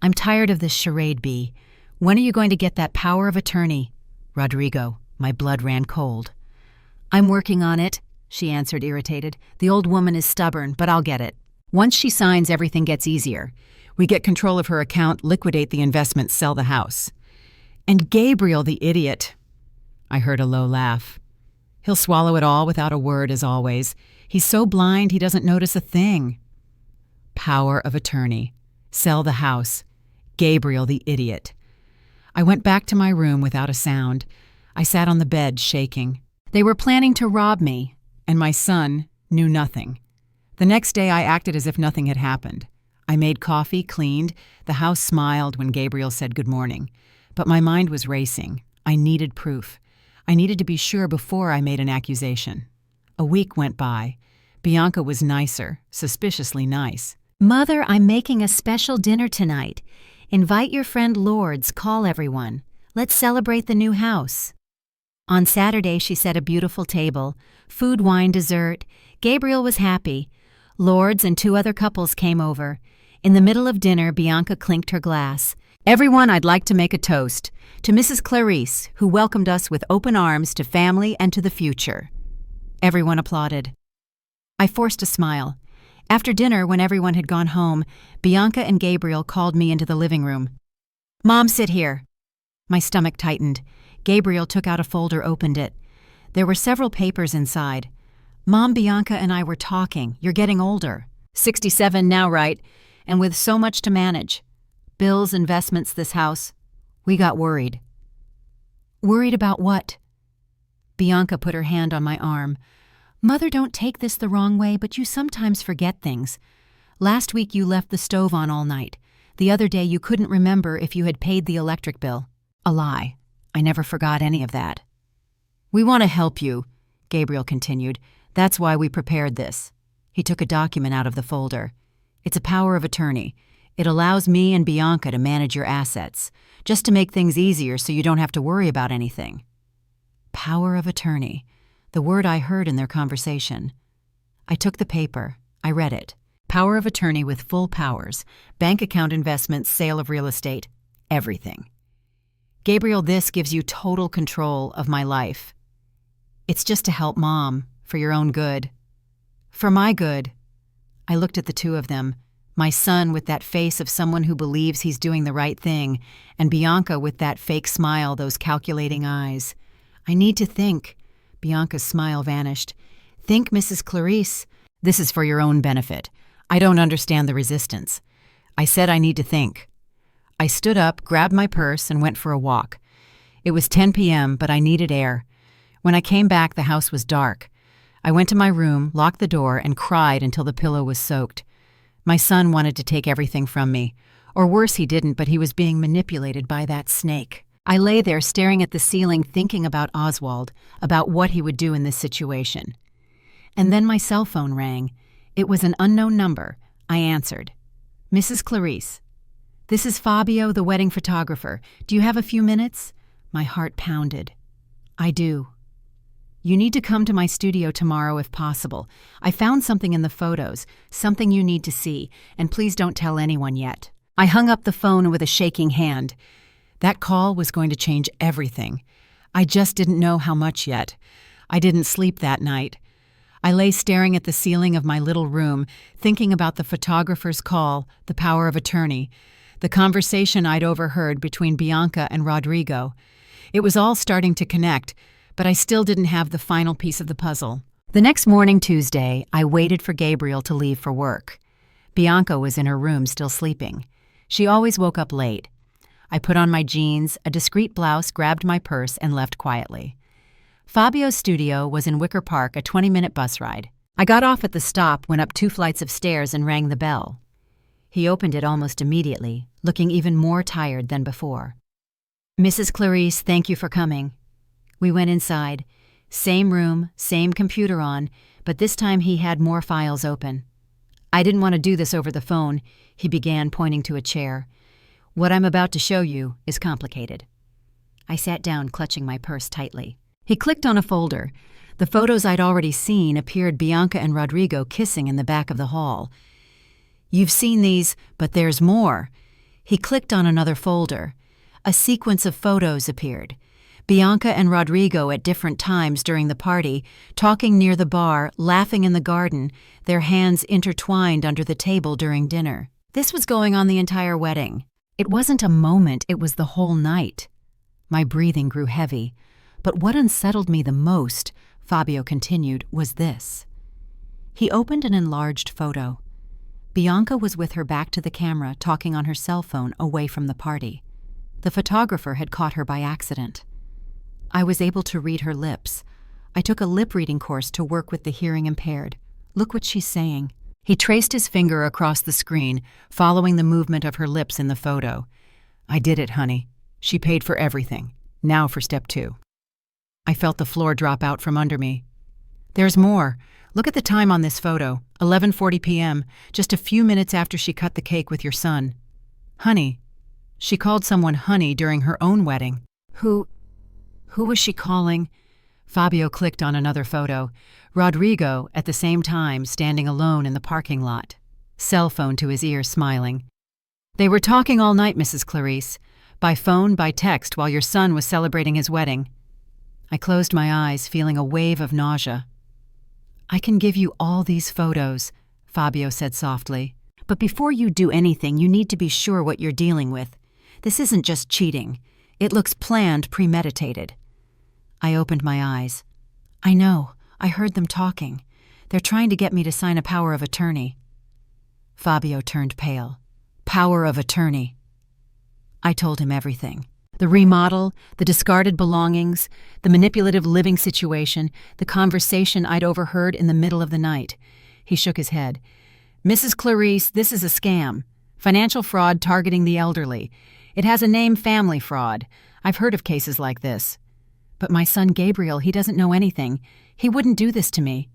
Speaker 1: "I'm tired of this charade, Bea. When are you going to get that power of attorney?" "Rodrigo." My blood ran cold. "I'm working on it." she answered, irritated. "The old woman is stubborn, but I'll get it. Once she signs, everything gets easier. We get control of her account, liquidate the investment, sell the house." "And Gabriel, the idiot." I heard a low laugh. "He'll swallow it all without a word, as always. He's so blind he doesn't notice a thing." Power of attorney. Sell the house. Gabriel, the idiot. I went back to my room without a sound. I sat on the bed, shaking. They were planning to rob me, and my son knew nothing. The next day I acted as if nothing had happened. I made coffee, cleaned. The house smiled when Gabriel said good morning. But my mind was racing. I needed proof. I needed to be sure before I made an accusation. A week went by. Bianca was nicer, suspiciously nice. "Mother, I'm making a special dinner tonight. Invite your friend Lourdes, call everyone. Let's celebrate the new house." On Saturday, she set a beautiful table. Food, wine, dessert. Gabriel was happy. Lourdes and 2 other couples came over. In the middle of dinner, Bianca clinked her glass. "Everyone, I'd like to make a toast to Mrs. Clarice, who welcomed us with open arms to family and to the future." Everyone applauded. I forced a smile. After dinner, when everyone had gone home, Bianca and Gabriel called me into the living room. "Mom, sit here." My stomach tightened. Gabriel took out a folder, opened it. There were several papers inside. "Mom, Bianca and I were talking. You're getting older. 67 now, right? And with so much to manage. Bills, investments, this house. We got worried." "Worried about what?" Bianca put her hand on my arm. "Mother, don't take this the wrong way, but you sometimes forget things. Last week you left the stove on all night. The other day you couldn't remember if you had paid the electric bill." A lie. I never forgot any of that. "We want to help you," Gabriel continued. "That's why we prepared this." He took a document out of the folder. "It's a power of attorney. It allows me and Bianca to manage your assets, just to make things easier so you don't have to worry about anything." Power of attorney. The word I heard in their conversation. I took the paper. I read it. Power of attorney with full powers. Bank account investments, sale of real estate. Everything. "Gabriel, this gives you total control of my life. It's just to help Mom, for your own good." "For my good." I looked at the 2 of them. My son with that face of someone who believes he's doing the right thing, and Bianca with that fake smile, those calculating eyes. "I need to think." Bianca's smile vanished. "Think, Mrs. Clarice. This is for your own benefit. I don't understand the resistance. I said I need to think." I stood up, grabbed my purse, and went for a walk. It was 10 p.m., but I needed air. When I came back, the house was dark. I went to my room, locked the door, and cried until the pillow was soaked. My son wanted to take everything from me. Or worse, he didn't, but he was being manipulated by that snake. I lay there staring at the ceiling, thinking about Oswald, about what he would do in this situation. And then my cell phone rang. It was an unknown number. I answered. "Mrs. Clarice." "This is Fabio, the wedding photographer. Do you have a few minutes?" My heart pounded. "I do." "You need to come to my studio tomorrow if possible. I found something in the photos, something you need to see, and please don't tell anyone yet." I hung up the phone with a shaking hand. That call was going to change everything. I just didn't know how much yet. I didn't sleep that night. I lay staring at the ceiling of my little room, thinking about the photographer's call, the power of attorney, the conversation I'd overheard between Bianca and Rodrigo. It was all starting to connect, but I still didn't have the final piece of the puzzle. The next morning, Tuesday, I waited for Gabriel to leave for work. Bianca was in her room still sleeping. She always woke up late. I put on my jeans, a discreet blouse, grabbed my purse, and left quietly. Fabio's studio was in Wicker Park, a 20-minute bus ride. I got off at the stop, went up 2 flights of stairs, and rang the bell. He opened it almost immediately, looking even more tired than before. "Mrs. Clarice, thank you for coming." We went inside. Same room, same computer on, but this time he had more files open. "I didn't want to do this over the phone," he began, pointing to a chair. "What I'm about to show you is complicated." I sat down, clutching my purse tightly. He clicked on a folder. The photos I'd already seen appeared Bianca and Rodrigo kissing in the back of the hall. "You've seen these, but there's more." He clicked on another folder. A sequence of photos appeared. Bianca and Rodrigo at different times during the party, talking near the bar, laughing in the garden, their hands intertwined under the table during dinner. This was going on the entire wedding. It wasn't a moment, it was the whole night. My breathing grew heavy. But what unsettled me the most, Fabio continued, was this. He opened an enlarged photo. Bianca was with her back to the camera, talking on her cell phone away from the party. The photographer had caught her by accident. I was able to read her lips. I took a lip-reading course to work with the hearing impaired. Look what she's saying. He traced his finger across the screen, following the movement of her lips in the photo. I did it, honey. She paid for everything. Now for step 2. I felt the floor drop out from under me. There's more. Look at the time on this photo, 11:40 p.m., just a few minutes after she cut the cake with your son. Honey. She called someone honey during her own wedding. Who was she calling? Fabio clicked on another photo. Rodrigo, at the same time, standing alone in the parking lot. Cell phone to his ear, smiling. They were talking all night, Mrs. Clarice. By phone, by text, while your son was celebrating his wedding. I closed my eyes, feeling a wave of nausea. I can give you all these photos, Fabio said softly. But before you do anything, you need to be sure what you're dealing with. This isn't just cheating. It looks planned, premeditated. I opened my eyes. I know. I heard them talking. They're trying to get me to sign a power of attorney. Fabio turned pale. Power of attorney. I told him everything. The remodel, the discarded belongings, the manipulative living situation, the conversation I'd overheard in the middle of the night. He shook his head. Mrs. Clarice, this is a scam. Financial fraud targeting the elderly. It has a name, family fraud. I've heard of cases like this. But my son Gabriel, he doesn't know anything. He wouldn't do this to me.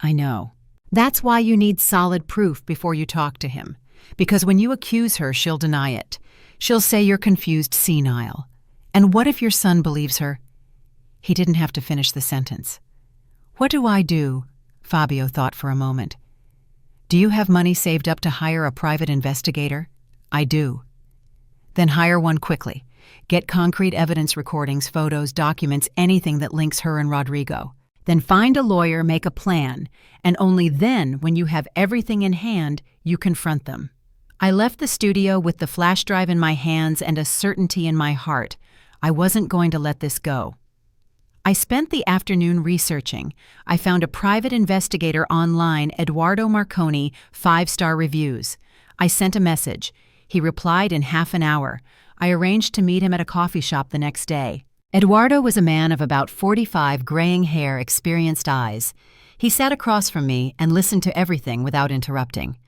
Speaker 1: I know. That's why you need solid proof before you talk to him. Because when you accuse her, she'll deny it. She'll say you're confused, senile. And what if your son believes her? He didn't have to finish the sentence. What do I do? Fabio thought for a moment. Do you have money saved up to hire a private investigator? I do. Then hire one quickly. Get concrete evidence recordings, photos, documents, anything that links her and Rodrigo. Then find a lawyer, make a plan, and only then, when you have everything in hand, you confront them. I left the studio with the flash drive in my hands and a certainty in my heart. I wasn't going to let this go. I spent the afternoon researching. I found a private investigator online, Eduardo Marconi, 5-star reviews. I sent a message. He replied in half an hour. I arranged to meet him at a coffee shop the next day. Eduardo was a man of about 45, graying hair, experienced eyes. He sat across from me and listened to everything without interrupting.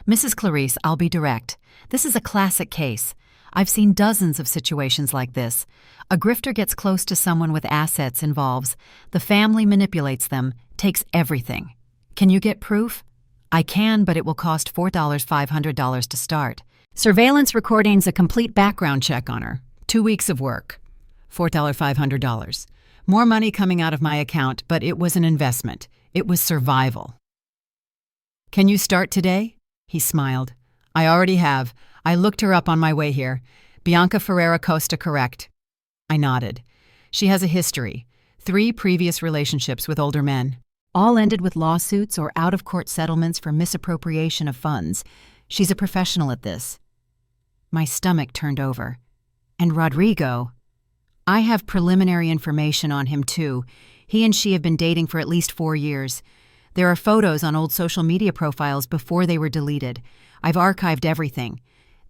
Speaker 1: Mrs. Clarice, I'll be direct. This is a classic case. I've seen dozens of situations like this. A grifter gets close to someone with assets involves. The family manipulates them, takes everything. Can you get proof? I can, but it will cost $4,500 to start. Surveillance recordings, a complete background check on her. 2 weeks of work. $4,500. More money coming out of my account, but it was an investment. It was survival. Can you start today? He smiled. I already have. I looked her up on my way here. Bianca Ferreira Costa, correct. I nodded. She has a history. 3 previous relationships with older men. All ended with lawsuits or out-of-court settlements for misappropriation of funds. She's a professional at this. My stomach turned over. And Rodrigo? I have preliminary information on him, too. He and she have been dating for at least 4 years. There are photos on old social media profiles before they were deleted. I've archived everything.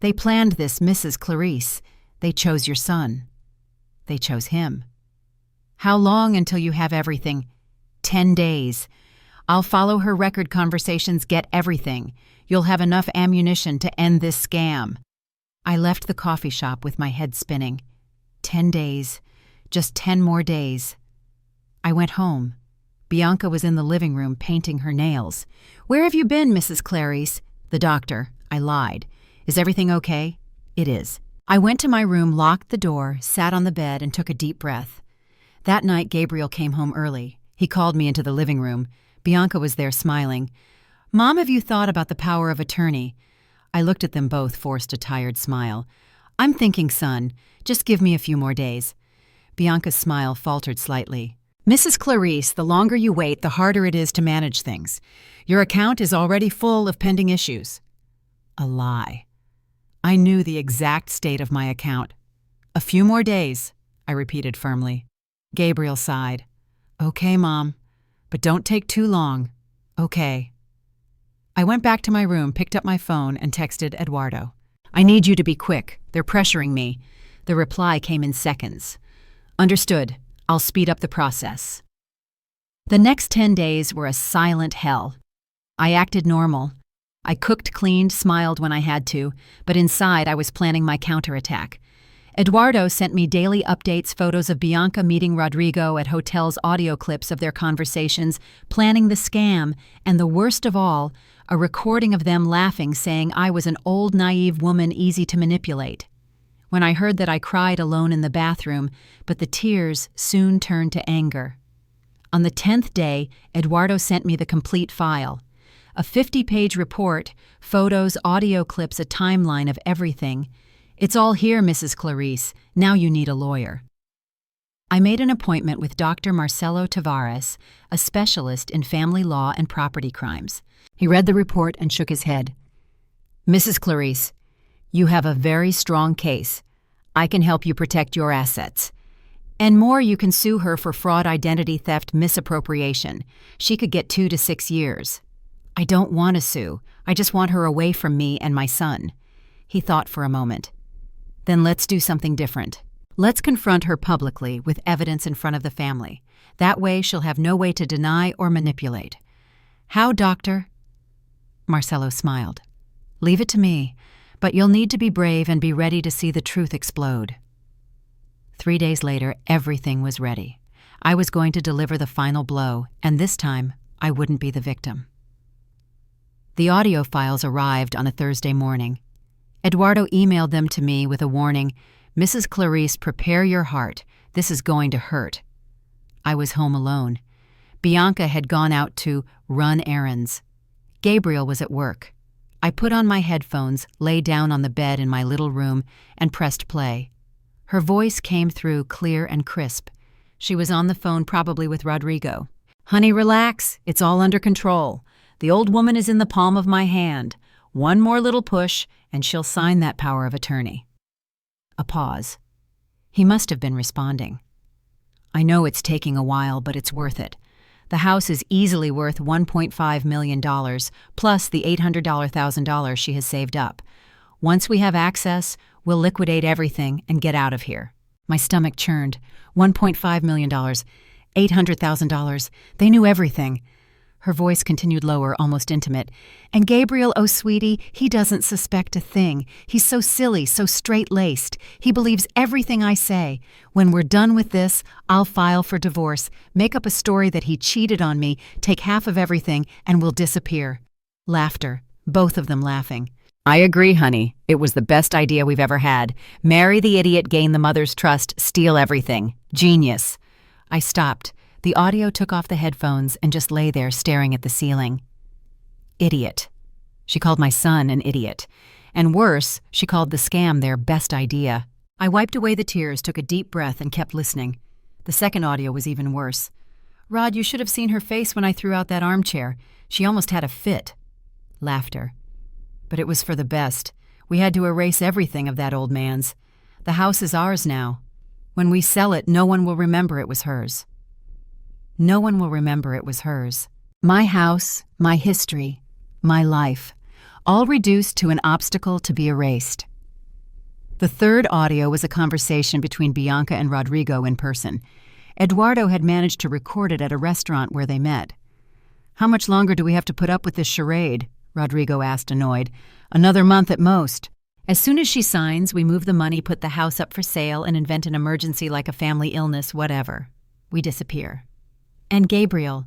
Speaker 1: They planned this, Mrs. Clarice. They chose your son. They chose him. How long until you have everything? 10 days. I'll follow her record conversations, get everything. You'll have enough ammunition to end this scam. I left the coffee shop with my head spinning. 10 days. Just 10 more days. I went home. Bianca was in the living room painting her nails. Where have you been, Mrs. Clarice? The doctor. I lied. Is everything okay? It is. I went to my room, locked the door, sat on the bed, and took a deep breath. That night, Gabriel came home early. He called me into the living room. Bianca was there smiling. Mom, have you thought about the power of attorney? I looked at them both, forced a tired smile. I'm thinking, son. Just give me a few more days. Bianca's smile faltered slightly. Mrs. Clarice, the longer you wait, the harder it is to manage things. Your account is already full of pending issues. A lie. I knew the exact state of my account. A few more days, I repeated firmly. Gabriel sighed. Okay, Mom, but don't take too long. Okay. I went back to my room, picked up my phone, and texted Eduardo. I need you to be quick. They're pressuring me. The reply came in seconds. Understood. I'll speed up the process. The next 10 days were a silent hell. I acted normal. I cooked, cleaned, smiled when I had to, but inside I was planning my counterattack. Eduardo sent me daily updates, photos of Bianca meeting Rodrigo at hotels, audio clips of their conversations, planning the scam, and the worst of all, a recording of them laughing, saying I was an old, naive woman easy to manipulate. When I heard that, I cried alone in the bathroom, but the tears soon turned to anger. On the 10th day, Eduardo sent me the complete file. A 50-page report, photos, audio clips, a timeline of everything. It's all here, Mrs. Clarice. Now you need a lawyer. I made an appointment with Dr. Marcelo Tavares, a specialist in family law and property crimes. He read the report and shook his head. Mrs. Clarice, you have a very strong case. I can help you protect your assets. And more, you can sue her for fraud, identity theft, misappropriation. She could get 2 to 6 years. I don't want to sue. I just want her away from me and my son. He thought for a moment. Then let's do something different. Let's confront her publicly with evidence in front of the family. That way she'll have no way to deny or manipulate. How, doctor? Marcelo smiled. Leave it to me, but you'll need to be brave and be ready to see the truth explode. 3 days later, everything was ready. I was going to deliver the final blow, and this time, I wouldn't be the victim. The audio files arrived on a Thursday morning. Eduardo emailed them to me with a warning, Mrs. Clarice, prepare your heart. This is going to hurt. I was home alone. Bianca had gone out to run errands. Gabriel was at work. I put on my headphones, lay down on the bed in my little room, and pressed play. Her voice came through clear and crisp. She was on the phone, probably with Rodrigo. Honey, relax. It's all under control. The old woman is in the palm of my hand. One more little push, and she'll sign that power of attorney. A pause. He must have been responding. I know it's taking a while, but it's worth it. The house is easily worth $1.5 million, plus the $800,000 she has saved up. Once we have access, we'll liquidate everything and get out of here. My stomach churned. $1.5 million, $800,000. They knew everything. Her voice continued lower, almost intimate. And Gabriel, oh sweetie, he doesn't suspect a thing. He's so silly, so straight-laced. He believes everything I say. When we're done with this, I'll file for divorce, make up a story that he cheated on me, take half of everything, and we'll disappear. Laughter, both of them laughing. I agree, honey. It was the best idea we've ever had. Marry the idiot, gain the mother's trust, steal everything. Genius. I stopped. The audio took off the headphones and just lay there staring at the ceiling. Idiot. She called my son an idiot. And worse, she called the scam their best idea. I wiped away the tears, took a deep breath, and kept listening. The second audio was even worse. Rod, you should have seen her face when I threw out that armchair. She almost had a fit. Laughter. But it was for the best. We had to erase everything of that old man's. The house is ours now. When we sell it, no one will remember it was hers. No one will remember it was hers. My house, my history, my life, all reduced to an obstacle to be erased. The third audio was a conversation between Bianca and Rodrigo in person. Eduardo had managed to record it at a restaurant where they met. How much longer do we have to put up with this charade? Rodrigo asked, annoyed. Another month at most. As soon as she signs, we move the money, put the house up for sale, and invent an emergency like a family illness, whatever. We disappear. And Gabriel,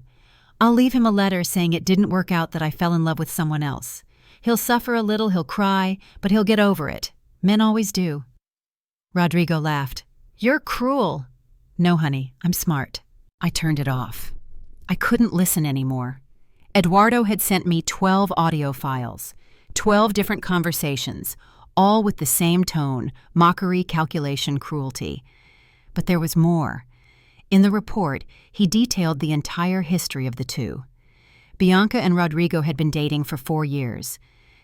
Speaker 1: I'll leave him a letter saying it didn't work out, that I fell in love with someone else. He'll suffer a little, he'll cry, but he'll get over it. Men always do. Rodrigo laughed. You're cruel. No, honey, I'm smart. I turned it off. I couldn't listen anymore. Eduardo had sent me 12 audio files, 12 different conversations, all with the same tone, mockery, calculation, cruelty. But there was more. In the report, he detailed the entire history of the two. Bianca and Rodrigo had been dating for 4 years.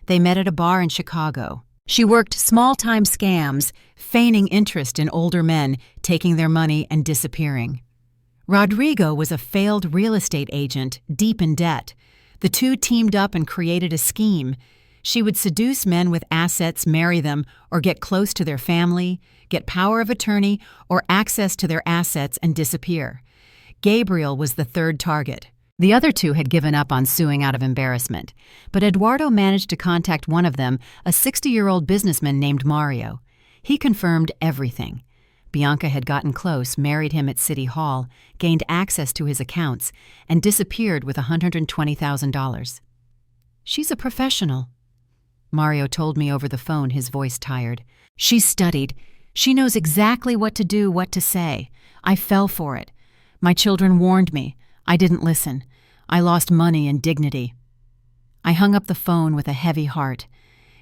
Speaker 1: They met at a bar in Chicago. She worked small-time scams, feigning interest in older men, taking their money and disappearing. Rodrigo was a failed real estate agent, deep in debt. The two teamed up and created a scheme. She would seduce men with assets, marry them, or get close to their family, get power of attorney, or access to their assets and disappear. Gabriel was the third target. The other two had given up on suing out of embarrassment, but Eduardo managed to contact one of them, a 60-year-old businessman named Mario. He confirmed everything. Bianca had gotten close, married him at City Hall, gained access to his accounts, and disappeared with $120,000. "She's a professional." Mario told me over the phone, his voice tired. "She's studied. She knows exactly what to do, what to say. I fell for it. My children warned me. I didn't listen. I lost money and dignity." I hung up the phone with a heavy heart.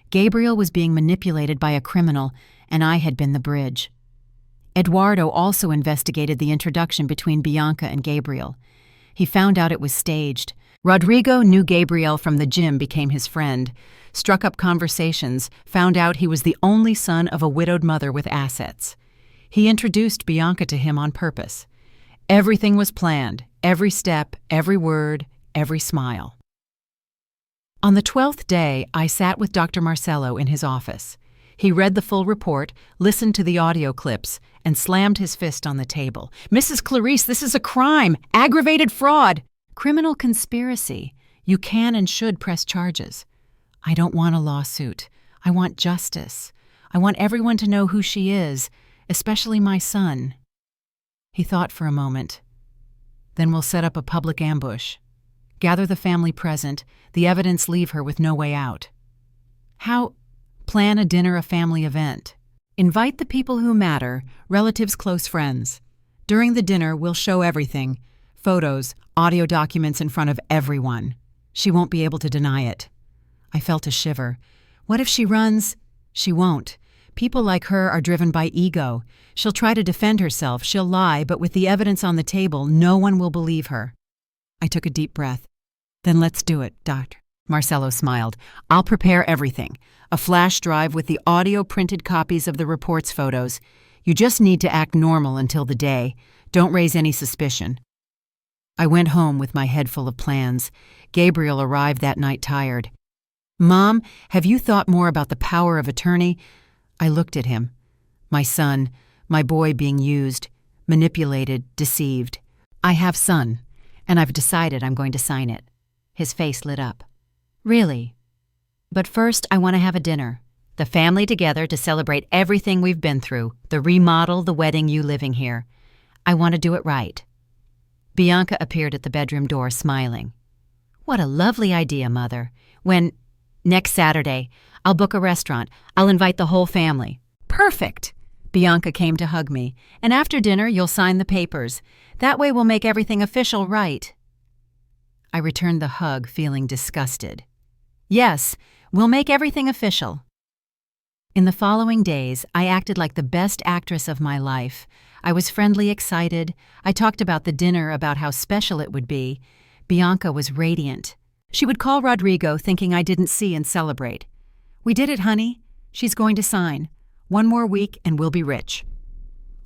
Speaker 1: Gabriel was being manipulated by a criminal, and I had been the bridge. Eduardo also investigated the introduction between Bianca and Gabriel. He found out it was staged. Rodrigo knew Gabriel from the gym, became his friend, struck up conversations, found out he was the only son of a widowed mother with assets. He introduced Bianca to him on purpose. Everything was planned, every step, every word, every smile. On the 12th day, I sat with Dr. Marcello in his office. He read the full report, listened to the audio clips, and slammed his fist on the table. "Mrs. Clarice, this is a crime! Aggravated fraud! Criminal conspiracy. You can and should press charges. I don't want a lawsuit. I want justice. I want everyone to know who she is, especially my son." He thought for a moment. "Then we'll set up a public ambush. Gather the family present, the evidence, leave her with no way out." "How?" "Plan a dinner, a family event. Invite the people who matter, relatives, close friends. During the dinner, we'll show everything. Photos, audio documents in front of everyone. She won't be able to deny it." I felt a shiver. What if she runs? She won't. People like her are driven by ego. She'll try to defend herself, she'll lie, but with the evidence on the table, no one will believe her. I took a deep breath. "Then let's do it, Doctor." Marcello smiled. "I'll prepare everything. A flash drive with the audio printed copies of the report's photos. You just need to act normal until the day. Don't raise any suspicion." I went home with my head full of plans. Gabriel arrived that night tired. "Mom, have you thought more about the power of attorney?" I looked at him. My son, my boy being used, manipulated, deceived. "I have, son, and I've decided I'm going to sign it." His face lit up. "Really? But first I want to have a dinner. The family together to celebrate everything we've been through, the remodel, the wedding, you living here. I want to do it right." Bianca appeared at the bedroom door, smiling. "What a lovely idea, Mother. When? Next Saturday. I'll book a restaurant. I'll invite the whole family." "Perfect!" Bianca came to hug me. "And after dinner, you'll sign the papers. That way we'll make everything official, right?" I returned the hug, feeling disgusted. "Yes, we'll make everything official." In the following days, I acted like the best actress of my life. I was friendly, excited. I talked about the dinner, about how special it would be. Bianca was radiant. She would call Rodrigo, thinking I didn't see and celebrate. "We did it, honey. She's going to sign. 1 more week and we'll be rich."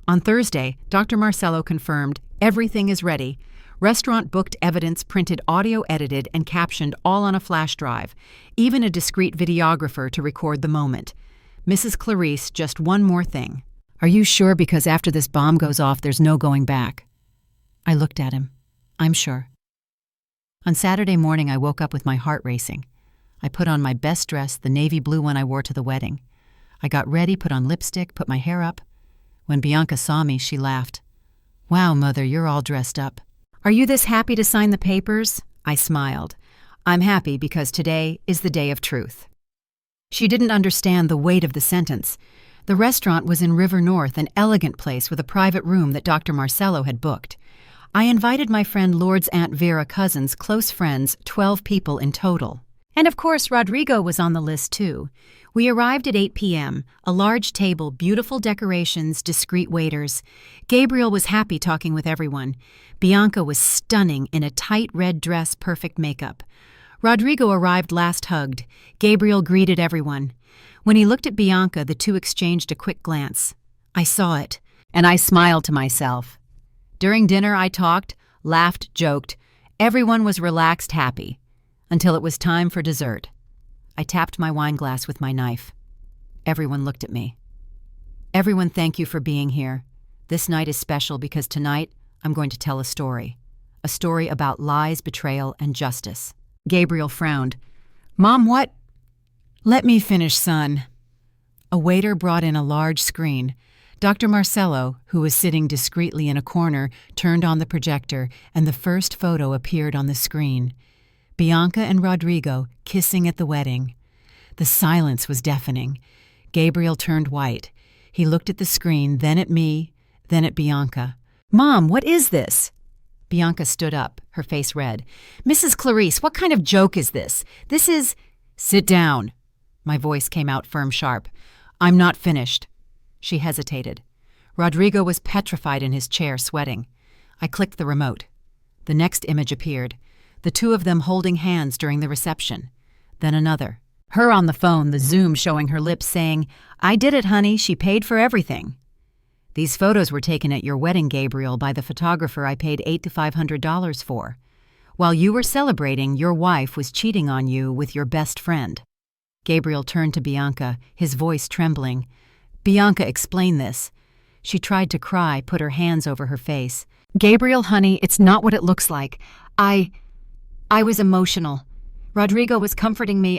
Speaker 1: On Thursday, Dr. Marcello confirmed everything is ready. Restaurant booked, evidence printed, audio edited, and captioned, all on a flash drive. Even a discreet videographer to record the moment. "Mrs. Clarice, just one more thing. Are you sure? Because after this bomb goes off, there's no going back." I looked at him. "I'm sure." On Saturday morning, I woke up with my heart racing. I put on my best dress, the navy blue one I wore to the wedding. I got ready, put on lipstick, put my hair up. When Bianca saw me, she laughed. "Wow, Mother, you're all dressed up. Are you this happy to sign the papers?" I smiled. "I'm happy because today is the day of truth." She didn't understand the weight of the sentence. The restaurant was in River North, an elegant place with a private room that Dr. Marcello had booked. I invited my friend Lord's Aunt Vera Cousins, close friends, 12 people in total. And of course, Rodrigo was on the list too. We arrived at 8 p.m., a large table, beautiful decorations, discreet waiters. Gabriel was happy talking with everyone. Bianca was stunning in a tight red dress, perfect makeup. Rodrigo arrived last hugged. Gabriel greeted everyone. When he looked at Bianca, the two exchanged a quick glance. I saw it, and I smiled to myself. During dinner, I talked, laughed, joked. Everyone was relaxed, happy. Until it was time for dessert. I tapped my wine glass with my knife. Everyone looked at me. Everyone, thank you for being here. This night is special because tonight I'm going to tell a story. A story about lies, betrayal, and justice. Gabriel frowned. Mom, what? Let me finish, son. A waiter brought in a large screen. Dr. Marcello, who was sitting discreetly in a corner, turned on the projector, and the first photo appeared on the screen. Bianca and Rodrigo kissing at the wedding. The silence was deafening. Gabriel turned white. He looked at the screen, then at me, then at Bianca. Mom, what is this? Bianca stood up, her face red. Mrs. Clarice, what kind of joke is this? This is... Sit down. My voice came out firm, sharp. I'm not finished. She hesitated. Rodrigo was petrified in his chair, sweating. I clicked the remote. The next image appeared. The two of them holding hands during the reception. Then another. Her on the phone, the Zoom showing her lips saying, I did it, honey. She paid for everything. These photos were taken at your wedding, Gabriel, by the photographer I paid $800 to $500 for. While you were celebrating, your wife was cheating on you with your best friend. Gabriel turned to Bianca, his voice trembling. Bianca, explain this. She tried to cry, put her hands over her face. Gabriel, honey, it's not what it looks like. I was emotional. Rodrigo was comforting me.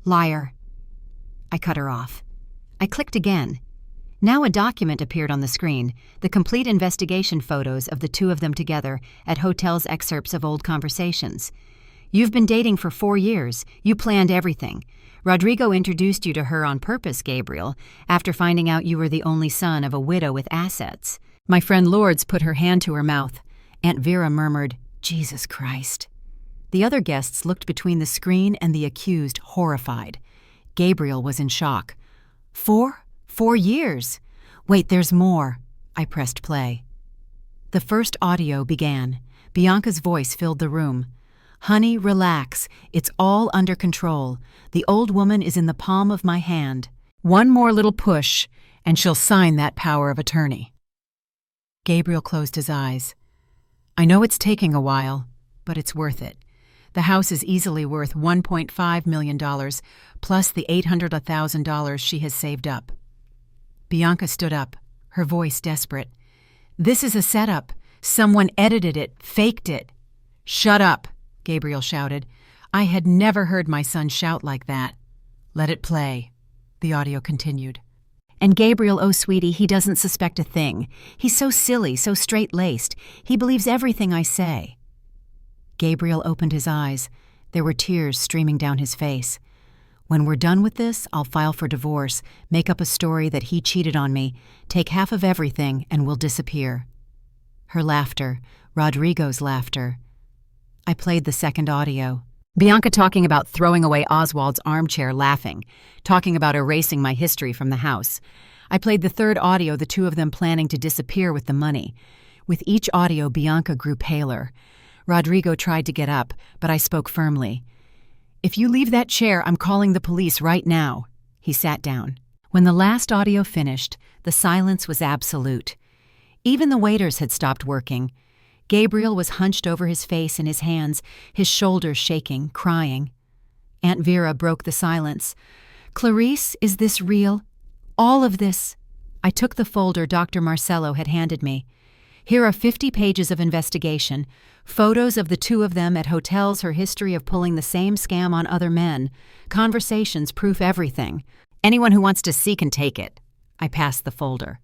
Speaker 1: Liar. I cut her off. I clicked again. Now a document appeared on the screen, the complete investigation photos of the two of them together at hotels, excerpts of old conversations. You've been dating for 4 years. You planned everything. Rodrigo introduced you to her on purpose, Gabriel, after finding out you were the only son of a widow with assets. My friend Lourdes put her hand to her mouth. Aunt Vera murmured, Jesus Christ. The other guests looked between the screen and the accused, horrified. Gabriel was in shock. 4 years? Wait, there's more. I pressed play. The first audio began. Bianca's voice filled the room. Honey, relax. It's all under control. The old woman is in the palm of my hand. One more little push, and she'll sign that power of attorney. Gabriel closed his eyes. I know it's taking a while, but it's worth it. The house is easily worth $1.5 million, plus the $800,000 she has saved up. Bianca stood up, her voice desperate. This is a setup. Someone edited it, faked it. Shut up, Gabriel shouted. I had never heard my son shout like that. Let it play. The audio continued. And Gabriel, oh sweetie, he doesn't suspect a thing. He's so silly, so straight-laced. He believes everything I say. Gabriel opened his eyes. There were tears streaming down his face. When we're done with this, I'll file for divorce, make up a story that he cheated on me, take half of everything, and we'll disappear. Her laughter, Rodrigo's laughter. I played the second audio. Bianca talking about throwing away Oswald's armchair, laughing, talking about erasing my history from the house. I played the third audio, the two of them planning to disappear with the money. With each audio, Bianca grew paler. Rodrigo tried to get up, but I spoke firmly. If you leave that chair, I'm calling the police right now. He sat down. When the last audio finished, the silence was absolute. Even the waiters had stopped working. Gabriel was hunched over his face in his hands, his shoulders shaking, crying. Aunt Vera broke the silence. Clarice, is this real? All of this? I took the folder Dr. Marcello had handed me. Here are 50 pages of investigation, photos of the two of them at hotels, her history of pulling the same scam on other men, conversations, proof, everything. Anyone who wants to see can take it. I passed the folder.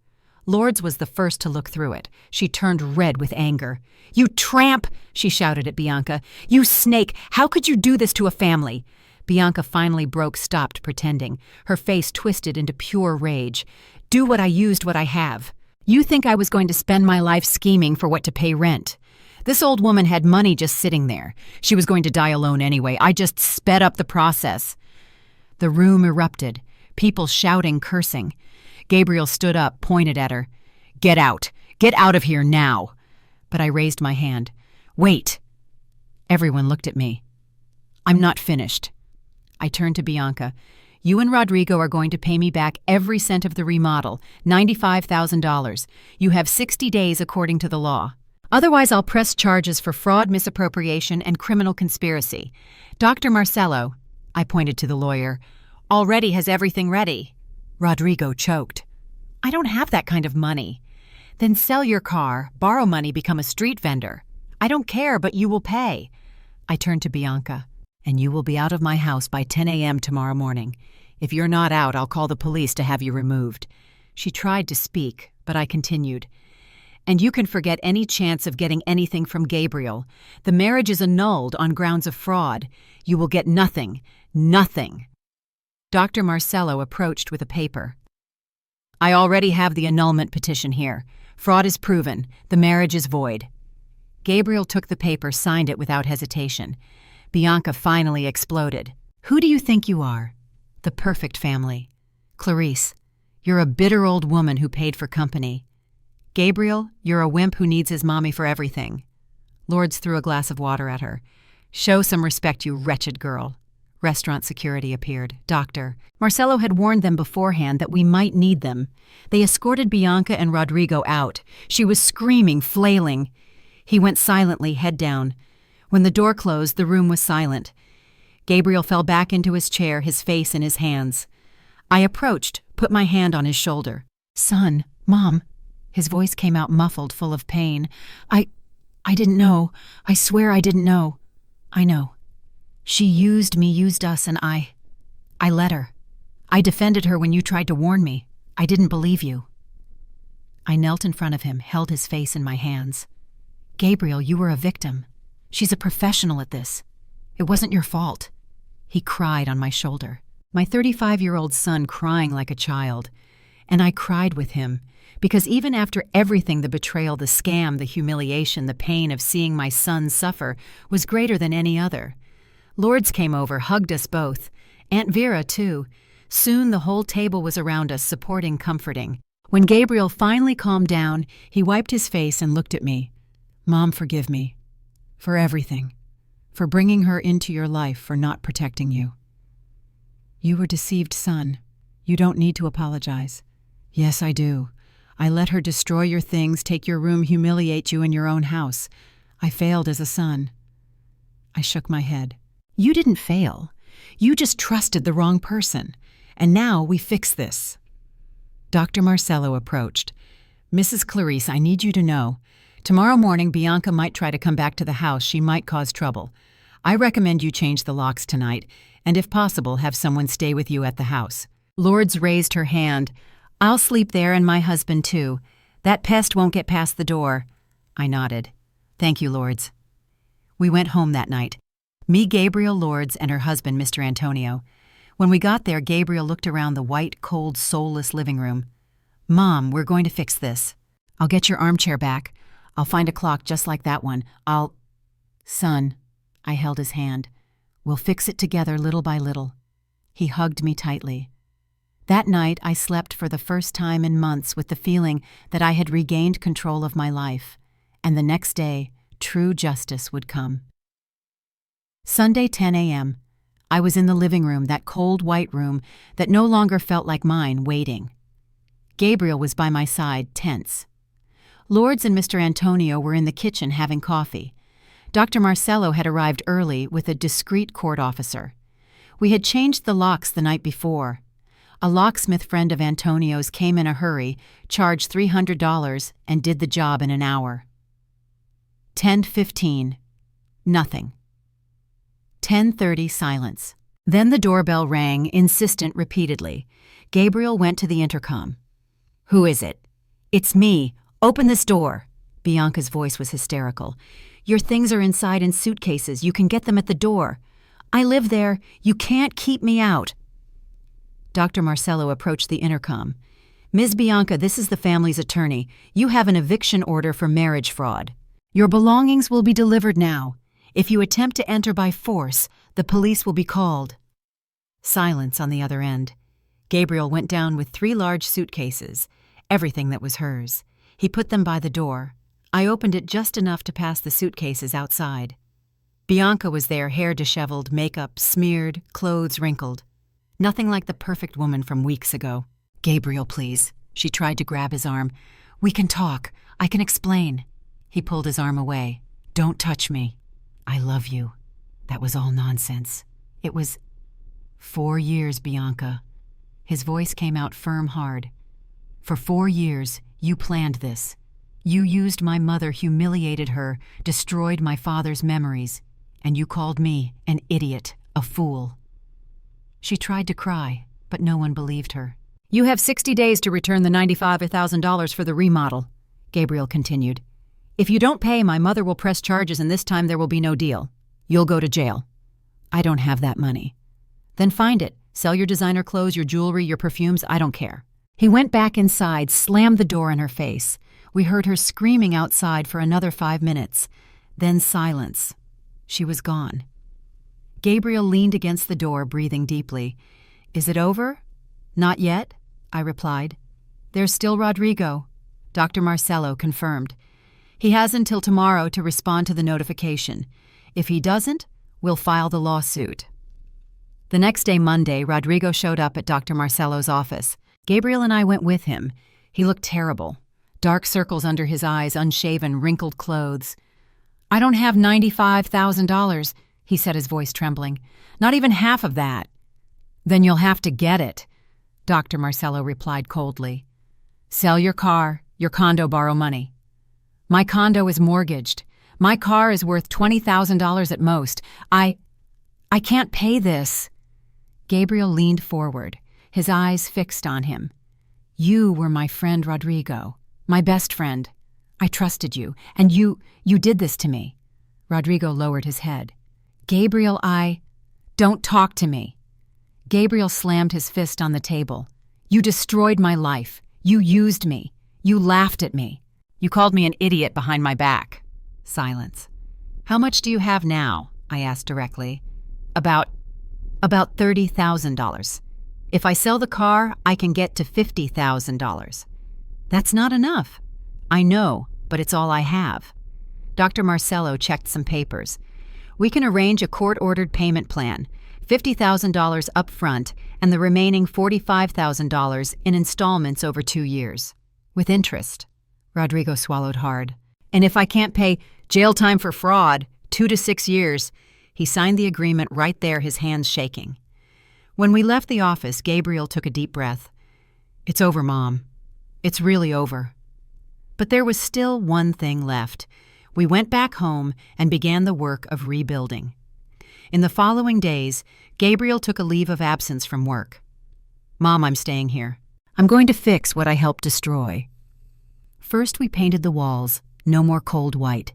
Speaker 1: Lourdes was the first to look through it. She turned red with anger. You tramp, she shouted at Bianca. You snake, how could you do this to a family? Bianca finally stopped pretending. Her face twisted into pure rage. Do what I used, what I have. You think I was going to spend my life scheming for what to pay rent. This old woman had money just sitting there. She was going to die alone anyway. I just sped up the process. The room erupted, people shouting, cursing. Gabriel stood up, pointed at her. Get out! Get out of here now! But I raised my hand. Wait! Everyone looked at me. I'm not finished. I turned to Bianca. You and Rodrigo are going to pay me back every cent of the remodel, $95,000. You have 60 days according to the law. Otherwise, I'll press charges for fraud, misappropriation, and criminal conspiracy. Dr. Marcello, I pointed to the lawyer, already has everything ready. Rodrigo choked. I don't have that kind of money. Then sell your car, borrow money, become a street vendor. I don't care, but you will pay. I turned to Bianca. And you will be out of my house by 10 a.m. tomorrow morning. If you're not out, I'll call the police to have you removed. She tried to speak, but I continued. And you can forget any chance of getting anything from Gabriel. The marriage is annulled on grounds of fraud. You will get nothing. Nothing. Dr. Marcello approached with a paper. I already have the annulment petition here. Fraud is proven. The marriage is void. Gabriel took the paper, signed it without hesitation. Bianca finally exploded. Who do you think you are? The perfect family. Clarice, you're a bitter old woman who paid for company. Gabriel, you're a wimp who needs his mommy for everything. Lourdes threw a glass of water at her. Show some respect, you wretched girl. Restaurant security appeared. Doctor. Marcello had warned them beforehand that we might need them. They escorted Bianca and Rodrigo out. She was screaming, flailing. He went silently, head down. When the door closed, the room was silent. Gabriel fell back into his chair, his face in his hands. I approached, put my hand on his shoulder. Son, Mom. His voice came out muffled, full of pain. I didn't know. I swear I didn't know. I know. She used me, used us, and I let her. I defended her when you tried to warn me. I didn't believe you. I knelt in front of him, held his face in my hands. Gabriel, you were a victim. She's a professional at this. It wasn't your fault. He cried on my shoulder. My 35-year-old son crying like a child. And I cried with him, because even after everything, the betrayal, the scam, the humiliation, the pain of seeing my son suffer was greater than any other. Lourdes came over, hugged us both. Aunt Vera, too. Soon the whole table was around us, supporting, comforting. When Gabriel finally calmed down, he wiped his face and looked at me. Mom, forgive me. For everything. For bringing her into your life, for not protecting you. You were deceived, son. You don't need to apologize. Yes, I do. I let her destroy your things, take your room, humiliate you in your own house. I failed as a son. I shook my head. You didn't fail. You just trusted the wrong person. And now we fix this. Dr. Marcello approached. Mrs. Clarice, I need you to know. Tomorrow morning, Bianca might try to come back to the house. She might cause trouble. I recommend you change the locks tonight, and if possible, have someone stay with you at the house. Lourdes raised her hand. I'll sleep there and my husband too. That pest won't get past the door. I nodded. Thank you, Lourdes. We went home that night. Me, Gabriel, Lourdes, and her husband, Mr. Antonio. When we got there, Gabriel looked around the white, cold, soulless living room. Mom, we're going to fix this. I'll get your armchair back. I'll find a clock just like that one. Son, I held his hand. We'll fix it together little by little. He hugged me tightly. That night, I slept for the first time in months with the feeling that I had regained control of my life, and the next day, true justice would come. Sunday, 10 a.m. I was in the living room, that cold white room that no longer felt like mine, waiting. Gabriel was by my side, tense. Lourdes and Mr. Antonio were in the kitchen having coffee. Dr. Marcello had arrived early with a discreet court officer. We had changed the locks the night before. A locksmith friend of Antonio's came in a hurry, charged $300, and did the job in an hour. 10:15. Nothing. 10:30, silence. Then the doorbell rang, insistent repeatedly. Gabriel went to the intercom. Who is it? It's me. Open this door. Bianca's voice was hysterical. Your things are inside in suitcases. You can get them at the door. I live there. You can't keep me out. Dr. Marcello approached the intercom. Ms. Bianca, this is the family's attorney. You have an eviction order for marriage fraud. Your belongings will be delivered now. If you attempt to enter by force, the police will be called." Silence on the other end. Gabriel went down with 3 large suitcases, everything that was hers. He put them by the door. I opened it just enough to pass the suitcases outside. Bianca was there, hair disheveled, makeup smeared, clothes wrinkled. Nothing like the perfect woman from weeks ago. "Gabriel, please." She tried to grab his arm. "We can talk. I can explain." He pulled his arm away. "Don't touch me. I love you." That was all nonsense. It was 4 years, Bianca. His voice came out firm, hard. "For 4 years, you planned this. You used my mother, humiliated her, destroyed my father's memories, and you called me an idiot, a fool." She tried to cry, but no one believed her. "You have 60 days to return the $95,000 for the remodel," Gabriel continued. "If you don't pay, my mother will press charges, and this time there will be no deal. You'll go to jail." "I don't have that money." "Then find it. Sell your designer clothes, your jewelry, your perfumes, I don't care." He went back inside, slammed the door in her face. We heard her screaming outside for another 5 minutes. Then silence. She was gone. Gabriel leaned against the door, breathing deeply. "Is it over?" "Not yet," I replied. "There's still Rodrigo." Dr. Marcello confirmed. "He has until tomorrow to respond to the notification. If he doesn't, we'll file the lawsuit." The next day, Monday, Rodrigo showed up at Dr. Marcello's office. Gabriel and I went with him. He looked terrible. Dark circles under his eyes, unshaven, wrinkled clothes. "I don't have $95,000, he said, his voice trembling. "Not even half of that." "Then you'll have to get it," Dr. Marcello replied coldly. "Sell your car, your condo, borrow money." "My condo is mortgaged. My car is worth $20,000 at most. I can't pay this." Gabriel leaned forward, his eyes fixed on him. "You were my friend Rodrigo, my best friend. I trusted you, and you did this to me." Rodrigo lowered his head. "Gabriel, Don't talk to me." Gabriel slammed his fist on the table. "You destroyed my life. You used me. You laughed at me. You called me an idiot behind my back." Silence. "How much do you have now?" I asked directly. About $30,000. If I sell the car, I can get to $50,000. "That's not enough." "I know, but it's all I have." Dr. Marcello checked some papers. "We can arrange a court-ordered payment plan, $50,000 up front and the remaining $45,000 in installments over 2 years. With interest." Rodrigo swallowed hard. "And if I can't pay, jail time for fraud, 2 to 6 years. He signed the agreement right there, his hands shaking. When we left the office, Gabriel took a deep breath. "It's over, Mom. It's really over." But there was still one thing left. We went back home and began the work of rebuilding. In the following days, Gabriel took a leave of absence from work. "Mom, I'm staying here. I'm going to fix what I helped destroy." First, we painted the walls, no more cold white.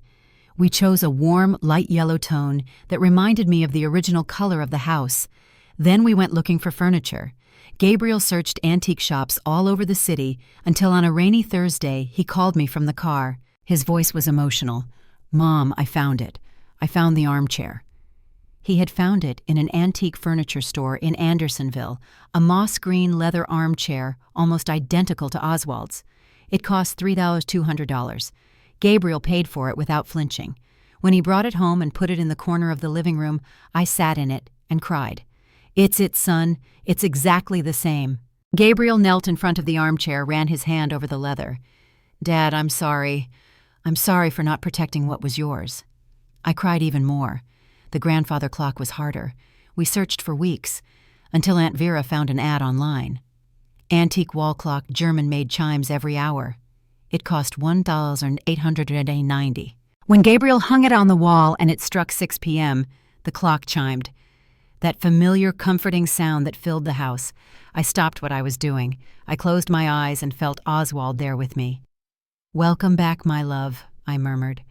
Speaker 1: We chose a warm, light yellow tone that reminded me of the original color of the house. Then we went looking for furniture. Gabriel searched antique shops all over the city until on a rainy Thursday he called me from the car. His voice was emotional. "Mom, I found it. I found the armchair." He had found it in an antique furniture store in Andersonville, a moss-green leather armchair almost identical to Oswald's. It cost $3,200. Gabriel paid for it without flinching. When he brought it home and put it in the corner of the living room, I sat in it and cried. "It's it, son. It's exactly the same." Gabriel knelt in front of the armchair, ran his hand over the leather. "Dad, I'm sorry. I'm sorry for not protecting what was yours." I cried even more. The grandfather clock was harder. We searched for weeks, until Aunt Vera found an ad online. Antique wall clock, German-made chimes every hour. It cost $1,890. When Gabriel hung it on the wall and it struck 6 p.m., the clock chimed. That familiar, comforting sound that filled the house. I stopped what I was doing. I closed my eyes and felt Oswald there with me. "Welcome back, my love," I murmured.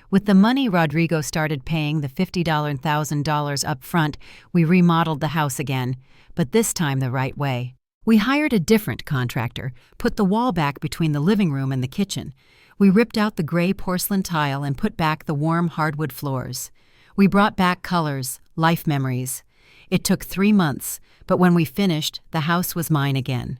Speaker 1: With the money Rodrigo started paying, the $50,000 up front, we remodeled the house again, but this time the right way. We hired a different contractor, put the wall back between the living room and the kitchen. We ripped out the gray porcelain tile and put back the warm hardwood floors. We brought back colors, life memories. It took 3 months, but when we finished, the house was mine again.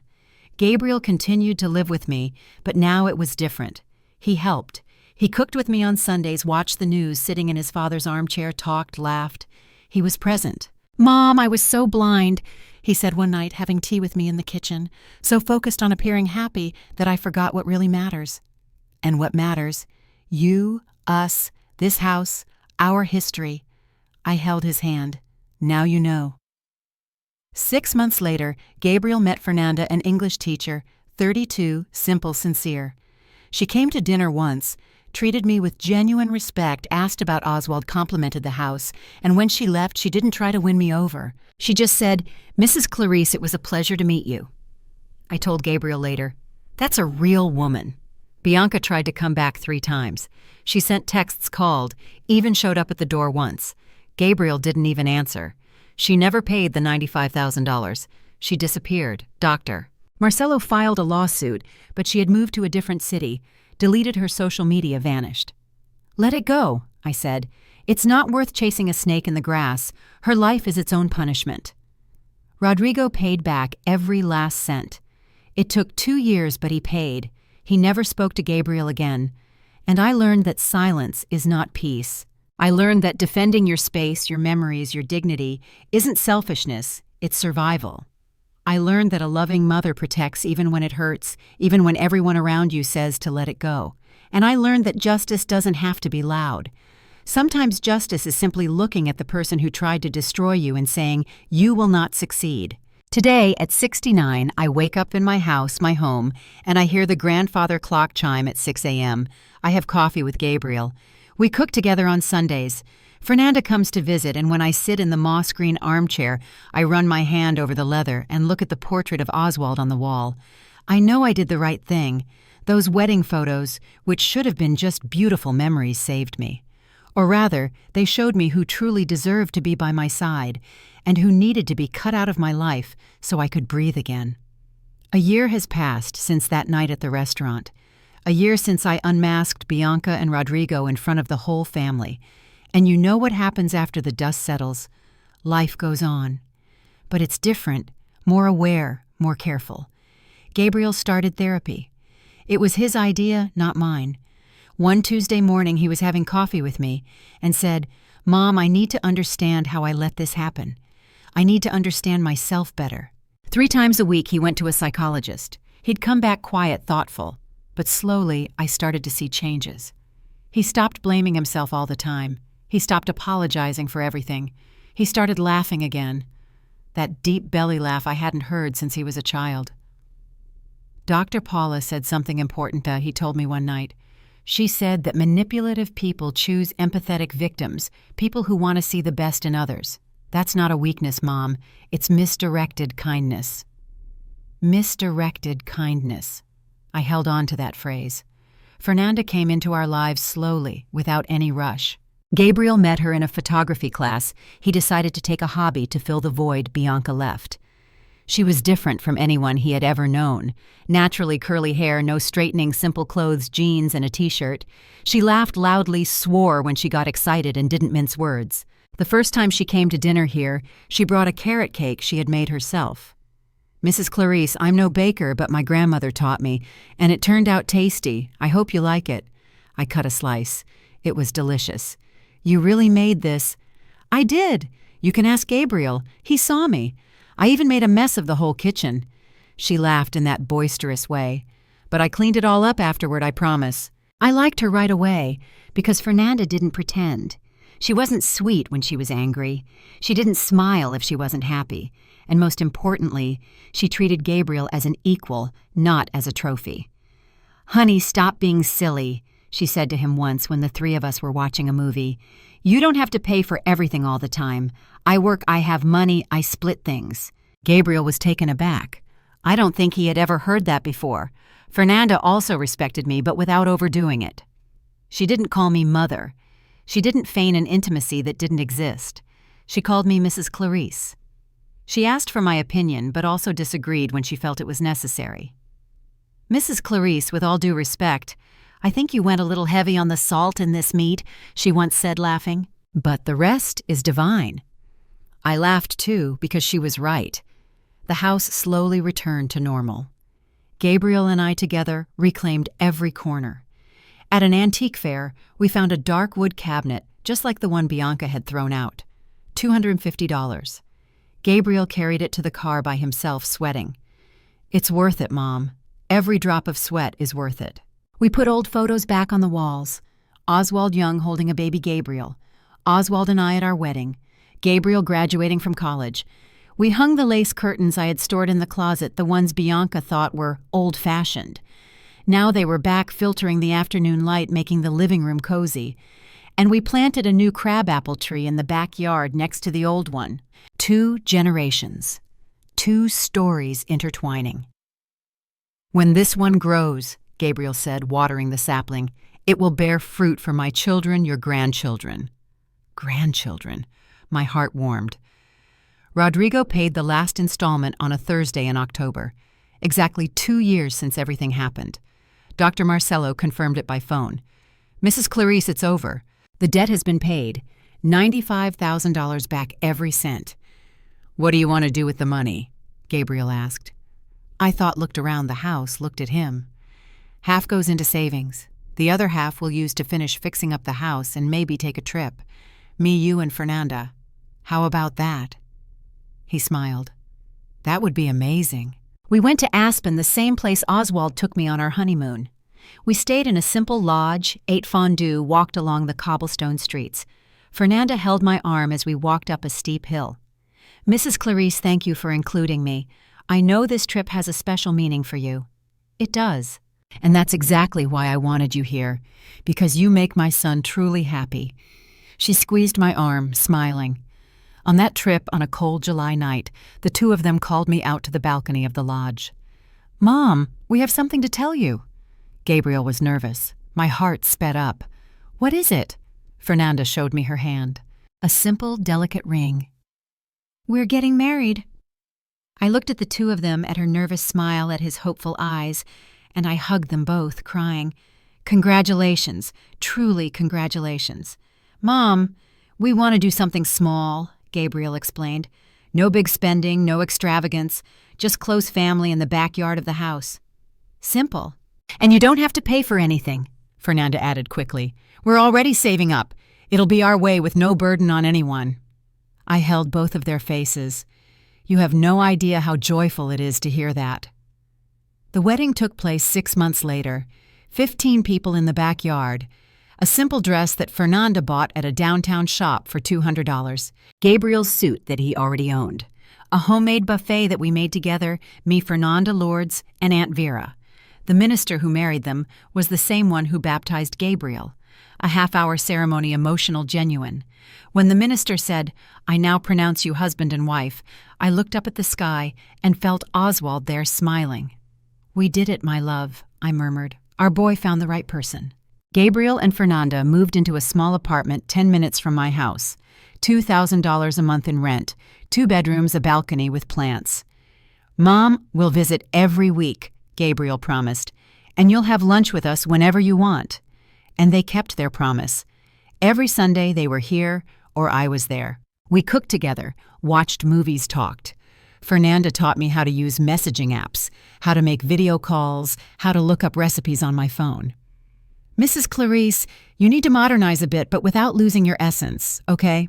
Speaker 1: Gabriel continued to live with me, but now it was different. He helped. He cooked with me on Sundays, watched the news, sitting in his father's armchair, talked, laughed. He was present. "Mom, I was so blind," he said one night, having tea with me in the kitchen, so focused on appearing happy that I forgot what really matters. And what matters? You, us, this house, our history. I held his hand. Now you know. 6 months later, Gabriel met Fernanda, an English teacher, 32, simple, sincere. She came to dinner once, treated me with genuine respect, asked about Oswald, complimented the house, and when she left, she didn't try to win me over. She just said, "Mrs. Clarice, it was a pleasure to meet you." I told Gabriel later, "That's a real woman." Bianca tried to come back 3 times. She sent texts, called, even showed up at the door once. Gabriel didn't even answer. She never paid the $95,000. She disappeared. Doctor. Marcelo filed a lawsuit, but she had moved to a different city, deleted her social media, vanished. "Let it go," I said. "It's not worth chasing a snake in the grass. Her life is its own punishment." Rodrigo paid back every last cent. It took 2 years, but he paid. He never spoke to Gabriel again. And I learned that silence is not peace. I learned that defending your space, your memories, your dignity isn't selfishness, it's survival. I learned that a loving mother protects even when it hurts, even when everyone around you says to let it go. And I learned that justice doesn't have to be loud. Sometimes justice is simply looking at the person who tried to destroy you and saying, "You will not succeed." Today, at 69, I wake up in my house, my home, and I hear the grandfather clock chime at 6 a.m. I have coffee with Gabriel. We cook together on Sundays. Fernanda comes to visit, and when I sit in the moss-green armchair, I run my hand over the leather and look at the portrait of Oswald on the wall. I know I did the right thing. Those wedding photos, which should have been just beautiful memories, saved me. Or rather, they showed me who truly deserved to be by my side, and who needed to be cut out of my life so I could breathe again. A year has passed since that night at the restaurant. A year since I unmasked Bianca and Rodrigo in front of the whole family. And you know what happens after the dust settles. Life goes on. But it's different, more aware, more careful. Gabriel started therapy. It was his idea, not mine. One Tuesday morning he was having coffee with me and said, "Mom, I need to understand how I let this happen. I need to understand myself better." 3 times a week he went to a psychologist. He'd come back quiet, thoughtful. But slowly, I started to see changes. He stopped blaming himself all the time. He stopped apologizing for everything. He started laughing again. That deep belly laugh I hadn't heard since he was a child. Dr. Paula said something important, he told me one night. She said that manipulative people choose empathetic victims, people who want to see the best in others. That's not a weakness, Mom. It's misdirected kindness. Misdirected kindness. I held on to that phrase. Fernanda came into our lives slowly, without any rush. Gabriel met her in a photography class. He decided to take a hobby to fill the void Bianca left. She was different from anyone he had ever known. Naturally curly hair, no straightening, simple clothes, jeans, and a t-shirt. She laughed loudly, swore when she got excited, and didn't mince words. The first time she came to dinner here, she brought a carrot cake she had made herself. "Mrs. Clarice, I'm no baker, but my grandmother taught me, and it turned out tasty. I hope you like it." I cut a slice. It was delicious. "You really made this?" "I did. You can ask Gabriel. He saw me. I even made a mess of the whole kitchen." She laughed in that boisterous way. "But I cleaned it all up afterward, I promise." I liked her right away, because Fernanda didn't pretend. She wasn't sweet when she was angry. She didn't smile if she wasn't happy. And most importantly, she treated Gabriel as an equal, not as a trophy. "Honey, stop being silly," she said to him once when the 3 of us were watching a movie. "You don't have to pay for everything all the time. I work, I have money, I split things." Gabriel was taken aback. I don't think he had ever heard that before. Fernanda also respected me, but without overdoing it. She didn't call me mother. She didn't feign an intimacy that didn't exist. She called me Mrs. Clarice. She asked for my opinion, but also disagreed when she felt it was necessary. "Mrs. Clarice, with all due respect, "I think you went a little heavy on the salt in this meat," she once said, laughing. "But the rest is divine." I laughed too, because she was right. The house slowly returned to normal. Gabriel and I together reclaimed every corner. At an antique fair, we found a dark wood cabinet, just like the one Bianca had thrown out. $250. Gabriel carried it to the car by himself, sweating. "It's worth it, Mom. Every drop of sweat is worth it." We put old photos back on the walls. Oswald young holding a baby Gabriel. Oswald and I at our wedding. Gabriel graduating from college. We hung the lace curtains I had stored in the closet, the ones Bianca thought were old-fashioned. Now they were back, filtering the afternoon light, making the living room cozy. And we planted a new crabapple tree in the backyard next to the old one. 2 generations. 2 stories intertwining. "When this one grows," Gabriel said, watering the sapling, "it will bear fruit for my children, your grandchildren." Grandchildren. My heart warmed. Rodrigo paid the last installment on a Thursday in October. Exactly 2 years since everything happened. Dr. Marcello confirmed it by phone. "Mrs. Clarice, it's over. The debt has been paid. $95,000 back, every cent." "What do you want to do with the money?" Gabriel asked. I looked around the house, looked at him. "Half goes into savings. The other half we'll use to finish fixing up the house and maybe take a trip. Me, you, and Fernanda. How about that?" He smiled. "That would be amazing." We went to Aspen, the same place Oswald took me on our honeymoon. We stayed in a simple lodge, ate fondue, walked along the cobblestone streets. Fernanda held my arm as we walked up a steep hill. "Mrs. Clarice, thank you for including me. I know this trip has a special meaning for you." "It does. And that's exactly why I wanted you here, because you make my son truly happy." She squeezed my arm, smiling. On that trip, on a cold July night, the 2 of them called me out to the balcony of the lodge. "Mom, we have something to tell you." Gabriel was nervous. My heart sped up. "What is it?" Fernanda showed me her hand. A simple, delicate ring. "We're getting married." I looked at the 2 of them, at her nervous smile, at his hopeful eyes, and I hugged them both, crying, "Congratulations, truly congratulations." "Mom, we want to do something small," Gabriel explained. "No big spending, no extravagance, just close family in the backyard of the house. Simple. And you don't have to pay for anything," Fernanda added quickly. "We're already saving up. It'll be our way with no burden on anyone." I held both of their faces. You have no idea how joyful it is to hear that. The wedding took place 6 months later. 15 people in the backyard. A simple dress that Fernanda bought at a downtown shop for $200. Gabriel's suit that he already owned. A homemade buffet that we made together, me, Fernanda, Lourdes, and Aunt Vera. The minister who married them was the same one who baptized Gabriel. A half-hour ceremony, emotional, genuine. When the minister said, "I now pronounce you husband and wife," I looked up at the sky and felt Oswald there smiling. "We did it, my love," I murmured. "Our boy found the right person." Gabriel and Fernanda moved into a small apartment 10 minutes from my house. $2,000 a month in rent, 2 bedrooms, a balcony with plants. "Mom, we'll visit every week," Gabriel promised, "and you'll have lunch with us whenever you want." And they kept their promise. Every Sunday they were here, or I was there. We cooked together, watched movies, talked. Fernanda taught me how to use messaging apps, how to make video calls, how to look up recipes on my phone. "Mrs. Clarice, you need to modernize a bit, but without losing your essence, okay?"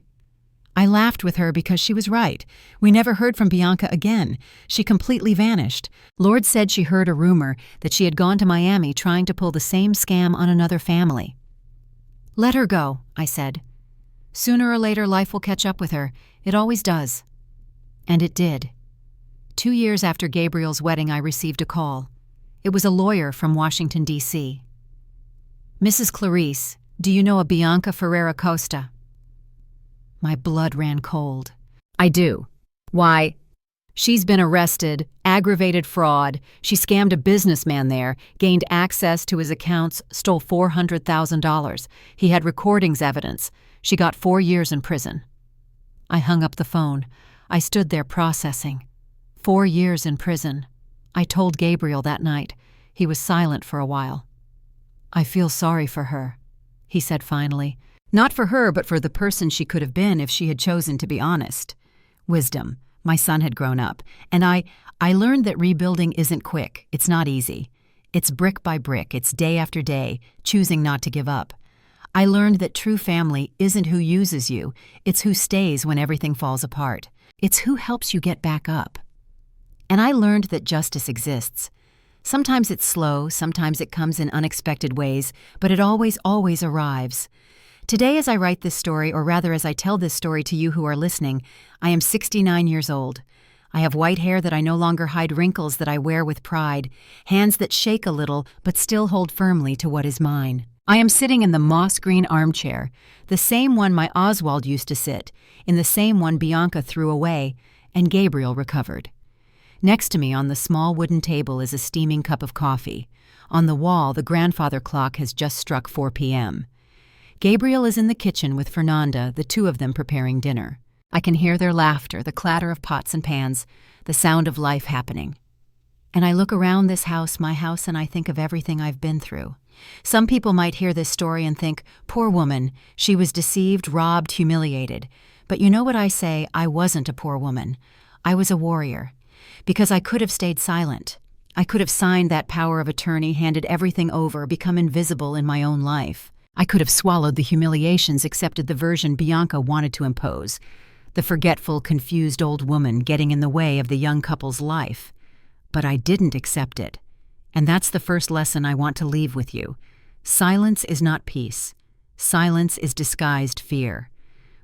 Speaker 1: I laughed with her because she was right. We never heard from Bianca again. She completely vanished. Lourdes said she heard a rumor that she had gone to Miami trying to pull the same scam on another family. "Let her go," I said. "Sooner or later life will catch up with her. It always does." And it did. 2 years after Gabriel's wedding, I received a call. It was a lawyer from Washington, D.C. "Mrs. Clarice, do you know a Bianca Ferreira Costa?" My blood ran cold. "I do." "Why?" "She's been arrested, aggravated fraud. She scammed a businessman there, gained access to his accounts, stole $400,000. He had recordings evidence. She got 4 years in prison." I hung up the phone. I stood there processing. 4 years in prison. I told Gabriel that night. He was silent for a while. "I feel sorry for her," he said finally. Not for her, but for the person she could have been if she had chosen to be honest. Wisdom. My son had grown up, and I learned that rebuilding isn't quick. It's not easy. It's brick by brick. It's day after day, choosing not to give up. I learned that true family isn't who uses you. It's who stays when everything falls apart. It's who helps you get back up. And I learned that justice exists. Sometimes it's slow, sometimes it comes in unexpected ways, but it always arrives. Today, as I write this story, or rather as I tell this story to you who are listening, I am 69 years old. I have white hair that I no longer hide wrinkles that I wear with pride, hands that shake a little but still hold firmly to what is mine. I am sitting in the moss-green armchair, the same one my Oswald used to sit, in the same one Bianca threw away, and Gabriel recovered. Next to me on the small wooden table is a steaming cup of coffee. On the wall, the grandfather clock has just struck 4 p.m. Gabriel is in the kitchen with Fernanda, the two of them preparing dinner. I can hear their laughter, the clatter of pots and pans, the sound of life happening. And I look around this house, my house, and I think of everything I've been through. Some people might hear this story and think, poor woman, she was deceived, robbed, humiliated. But you know what I say? I wasn't a poor woman. I was a warrior. Because I could have stayed silent. I could have signed that power of attorney, handed everything over, become invisible in my own life. I could have swallowed the humiliations, accepted the version Bianca wanted to impose. The forgetful, confused old woman getting in the way of the young couple's life. But I didn't accept it. And that's the first lesson I want to leave with you. Silence is not peace. Silence is disguised fear.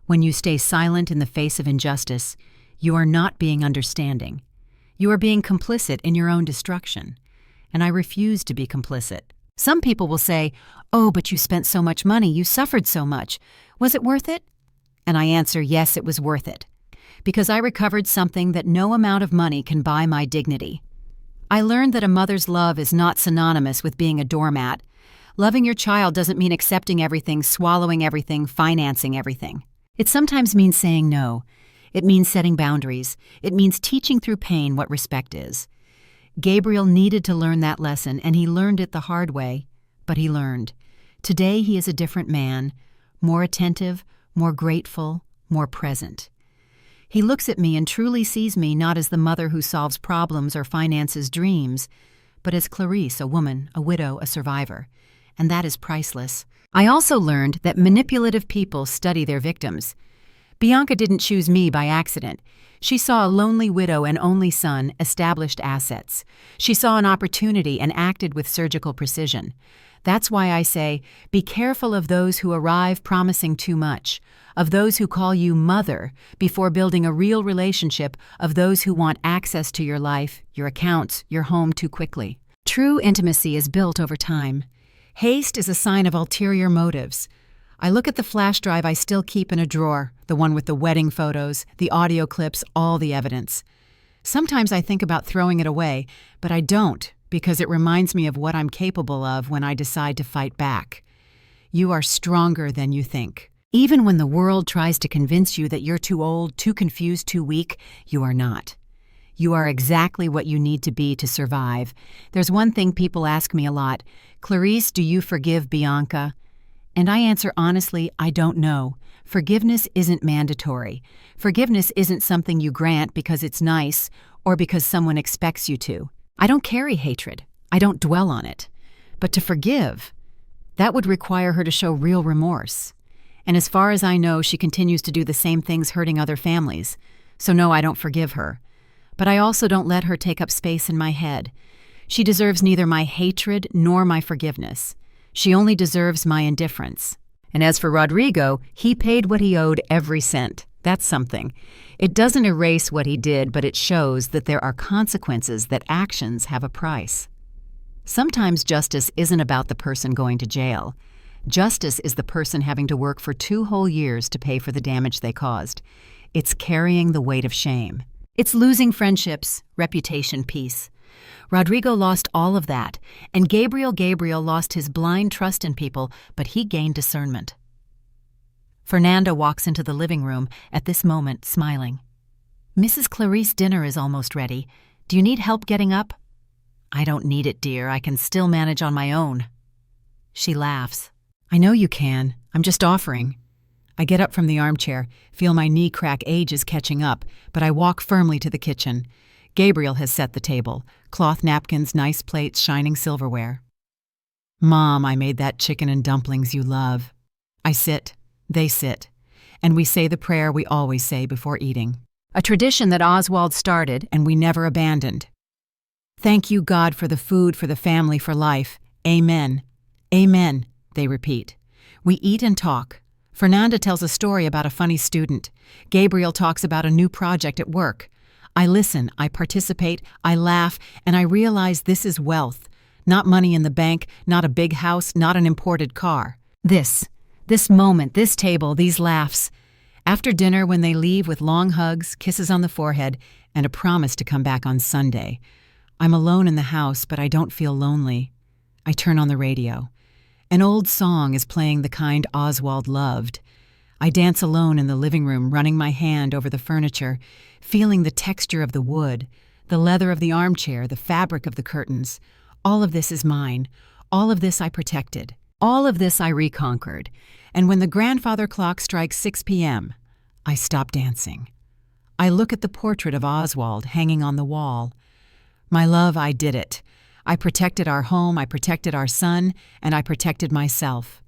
Speaker 1: When you stay silent in the face of injustice, you are not being understanding. You are being complicit in your own destruction. And I refuse to be complicit. Some people will say, "Oh, but you spent so much money, you suffered so much. Was it worth it?" And I answer, yes, it was worth it. Because I recovered something that no amount of money can buy my dignity. I learned that a mother's love is not synonymous with being a doormat. Loving your child doesn't mean accepting everything, swallowing everything, financing everything. It sometimes means saying no. It means setting boundaries. It means teaching through pain what respect is. Gabriel needed to learn that lesson, and he learned it the hard way, but he learned. Today he is a different man, more attentive, more grateful, more present. He looks at me and truly sees me not as the mother who solves problems or finances dreams, but as Clarice, a woman, a widow, a survivor. And that is priceless. I also learned that manipulative people study their victims. Bianca didn't choose me by accident. She saw a lonely widow and only son, established assets. She saw an opportunity and acted with surgical precision. That's why I say, be careful of those who arrive promising too much, of those who call you mother before building a real relationship, of those who want access to your life, your accounts, your home too quickly. True intimacy is built over time. Haste is a sign of ulterior motives. I look at the flash drive I still keep in a drawer, the one with the wedding photos, the audio clips, all the evidence. Sometimes I think about throwing it away, but I don't, because it reminds me of what I'm capable of when I decide to fight back. You are stronger than you think. Even when the world tries to convince you that you're too old, too confused, too weak, you are not. You are exactly what you need to be to survive. There's one thing people ask me a lot, Clarice, do you forgive Bianca? And I answer honestly, I don't know. Forgiveness isn't mandatory. Forgiveness isn't something you grant because it's nice or because someone expects you to. I don't carry hatred. I don't dwell on it. But to forgive, that would require her to show real remorse. And as far as I know, she continues to do the same things hurting other families. So no, I don't forgive her. But I also don't let her take up space in my head. She deserves neither my hatred nor my forgiveness. She only deserves my indifference. And as for Rodrigo, he paid what he owed every cent. That's something. It doesn't erase what he did, but it shows that there are consequences, that actions have a price. Sometimes justice isn't about the person going to jail. Justice is the person having to work for 2 whole years to pay for the damage they caused. It's carrying the weight of shame. It's losing friendships, reputation, peace. Rodrigo lost all of that, and Gabriel lost his blind trust in people, but he gained discernment. Fernanda walks into the living room at this moment, smiling. "Mrs. Clarice, dinner is almost ready. Do you need help getting up?" "I don't need it, dear. I can still manage on my own." She laughs. I know you can. I'm just offering. I get up from the armchair, feel my knee crack, age is catching up, but I walk firmly to the kitchen. Gabriel has set the table. Cloth napkins, nice plates, shining silverware. Mom, I made that chicken and dumplings you love. I sit. They sit. And we say the prayer we always say before eating. A tradition that Oswald started and we never abandoned. Thank you, God, for the food, for the family, for life. Amen. Amen, they repeat. We eat and talk. Fernanda tells a story about a funny student. Gabriel talks about a new project at work. I listen, I participate, I laugh, and I realize this is wealth. Not money in the bank, not a big house, not an imported car. This moment, this table, these laughs. After dinner, when they leave with long hugs, kisses on the forehead, and a promise to come back on Sunday. I'm alone in the house, but I don't feel lonely. I turn on the radio. An old song is playing, the kind Oswald loved. I dance alone in the living room, running my hand over the furniture, feeling the texture of the wood, the leather of the armchair, the fabric of the curtains. All of this is mine. All of this I protected. All of this I reconquered. And when the grandfather clock strikes 6 p.m., I stop dancing. I look at the portrait of Oswald hanging on the wall. My love, I did it. I protected our home, I protected our son, and I protected myself.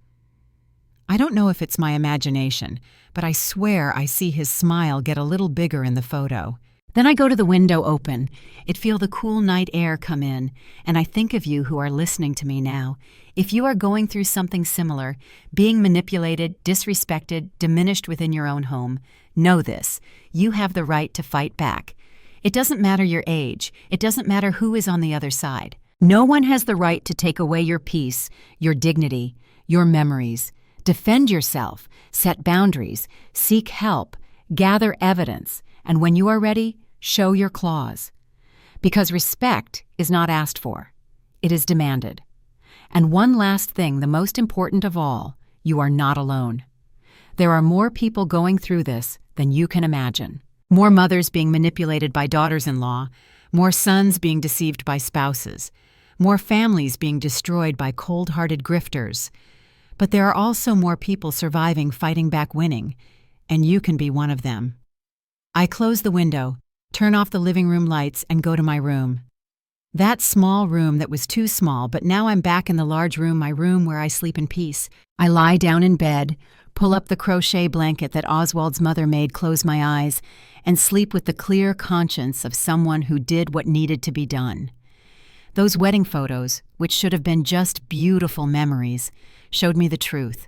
Speaker 1: I don't know if it's my imagination, but I swear I see his smile get a little bigger in the photo. Then I go to the window open. It feel the cool night air come in, and I think of you who are listening to me now. If you are going through something similar, being manipulated, disrespected, diminished within your own home, know this: you have the right to fight back. It doesn't matter your age. It doesn't matter who is on the other side. No one has the right to take away your peace, your dignity, your memories. Defend yourself, set boundaries, seek help, gather evidence, and when you are ready, show your claws. Because respect is not asked for. It is demanded. And one last thing, the most important of all, you are not alone. There are more people going through this than you can imagine. More mothers being manipulated by daughters-in-law, more sons being deceived by spouses, more families being destroyed by cold-hearted grifters. But there are also more people surviving, fighting back, winning, and you can be one of them. I close the window, turn off the living room lights, and go to my room. That small room that was too small, but now I'm back in the large room, my room where I sleep in peace. I lie down in bed, pull up the crochet blanket that Oswald's mother made, close my eyes, and sleep with the clear conscience of someone who did what needed to be done. Those wedding photos, which should have been just beautiful memories, showed me the truth.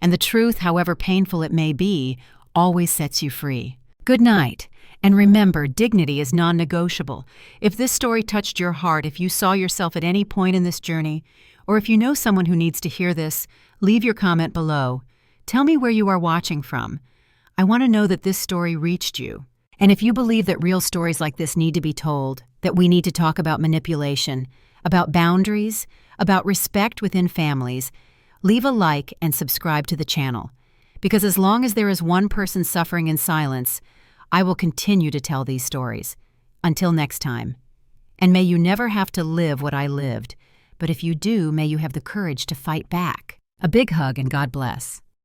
Speaker 1: And the truth, however painful it may be, always sets you free. Good night. And remember, dignity is non-negotiable. If this story touched your heart, if you saw yourself at any point in this journey, or if you know someone who needs to hear this, leave your comment below. Tell me where you are watching from. I want to know that this story reached you. And if you believe that real stories like this need to be told, that we need to talk about manipulation, about boundaries, about respect within families, leave a like and subscribe to the channel. Because as long as there is one person suffering in silence, I will continue to tell these stories. Until next time. And may you never have to live what I lived, but if you do, may you have the courage to fight back. A big hug and God bless.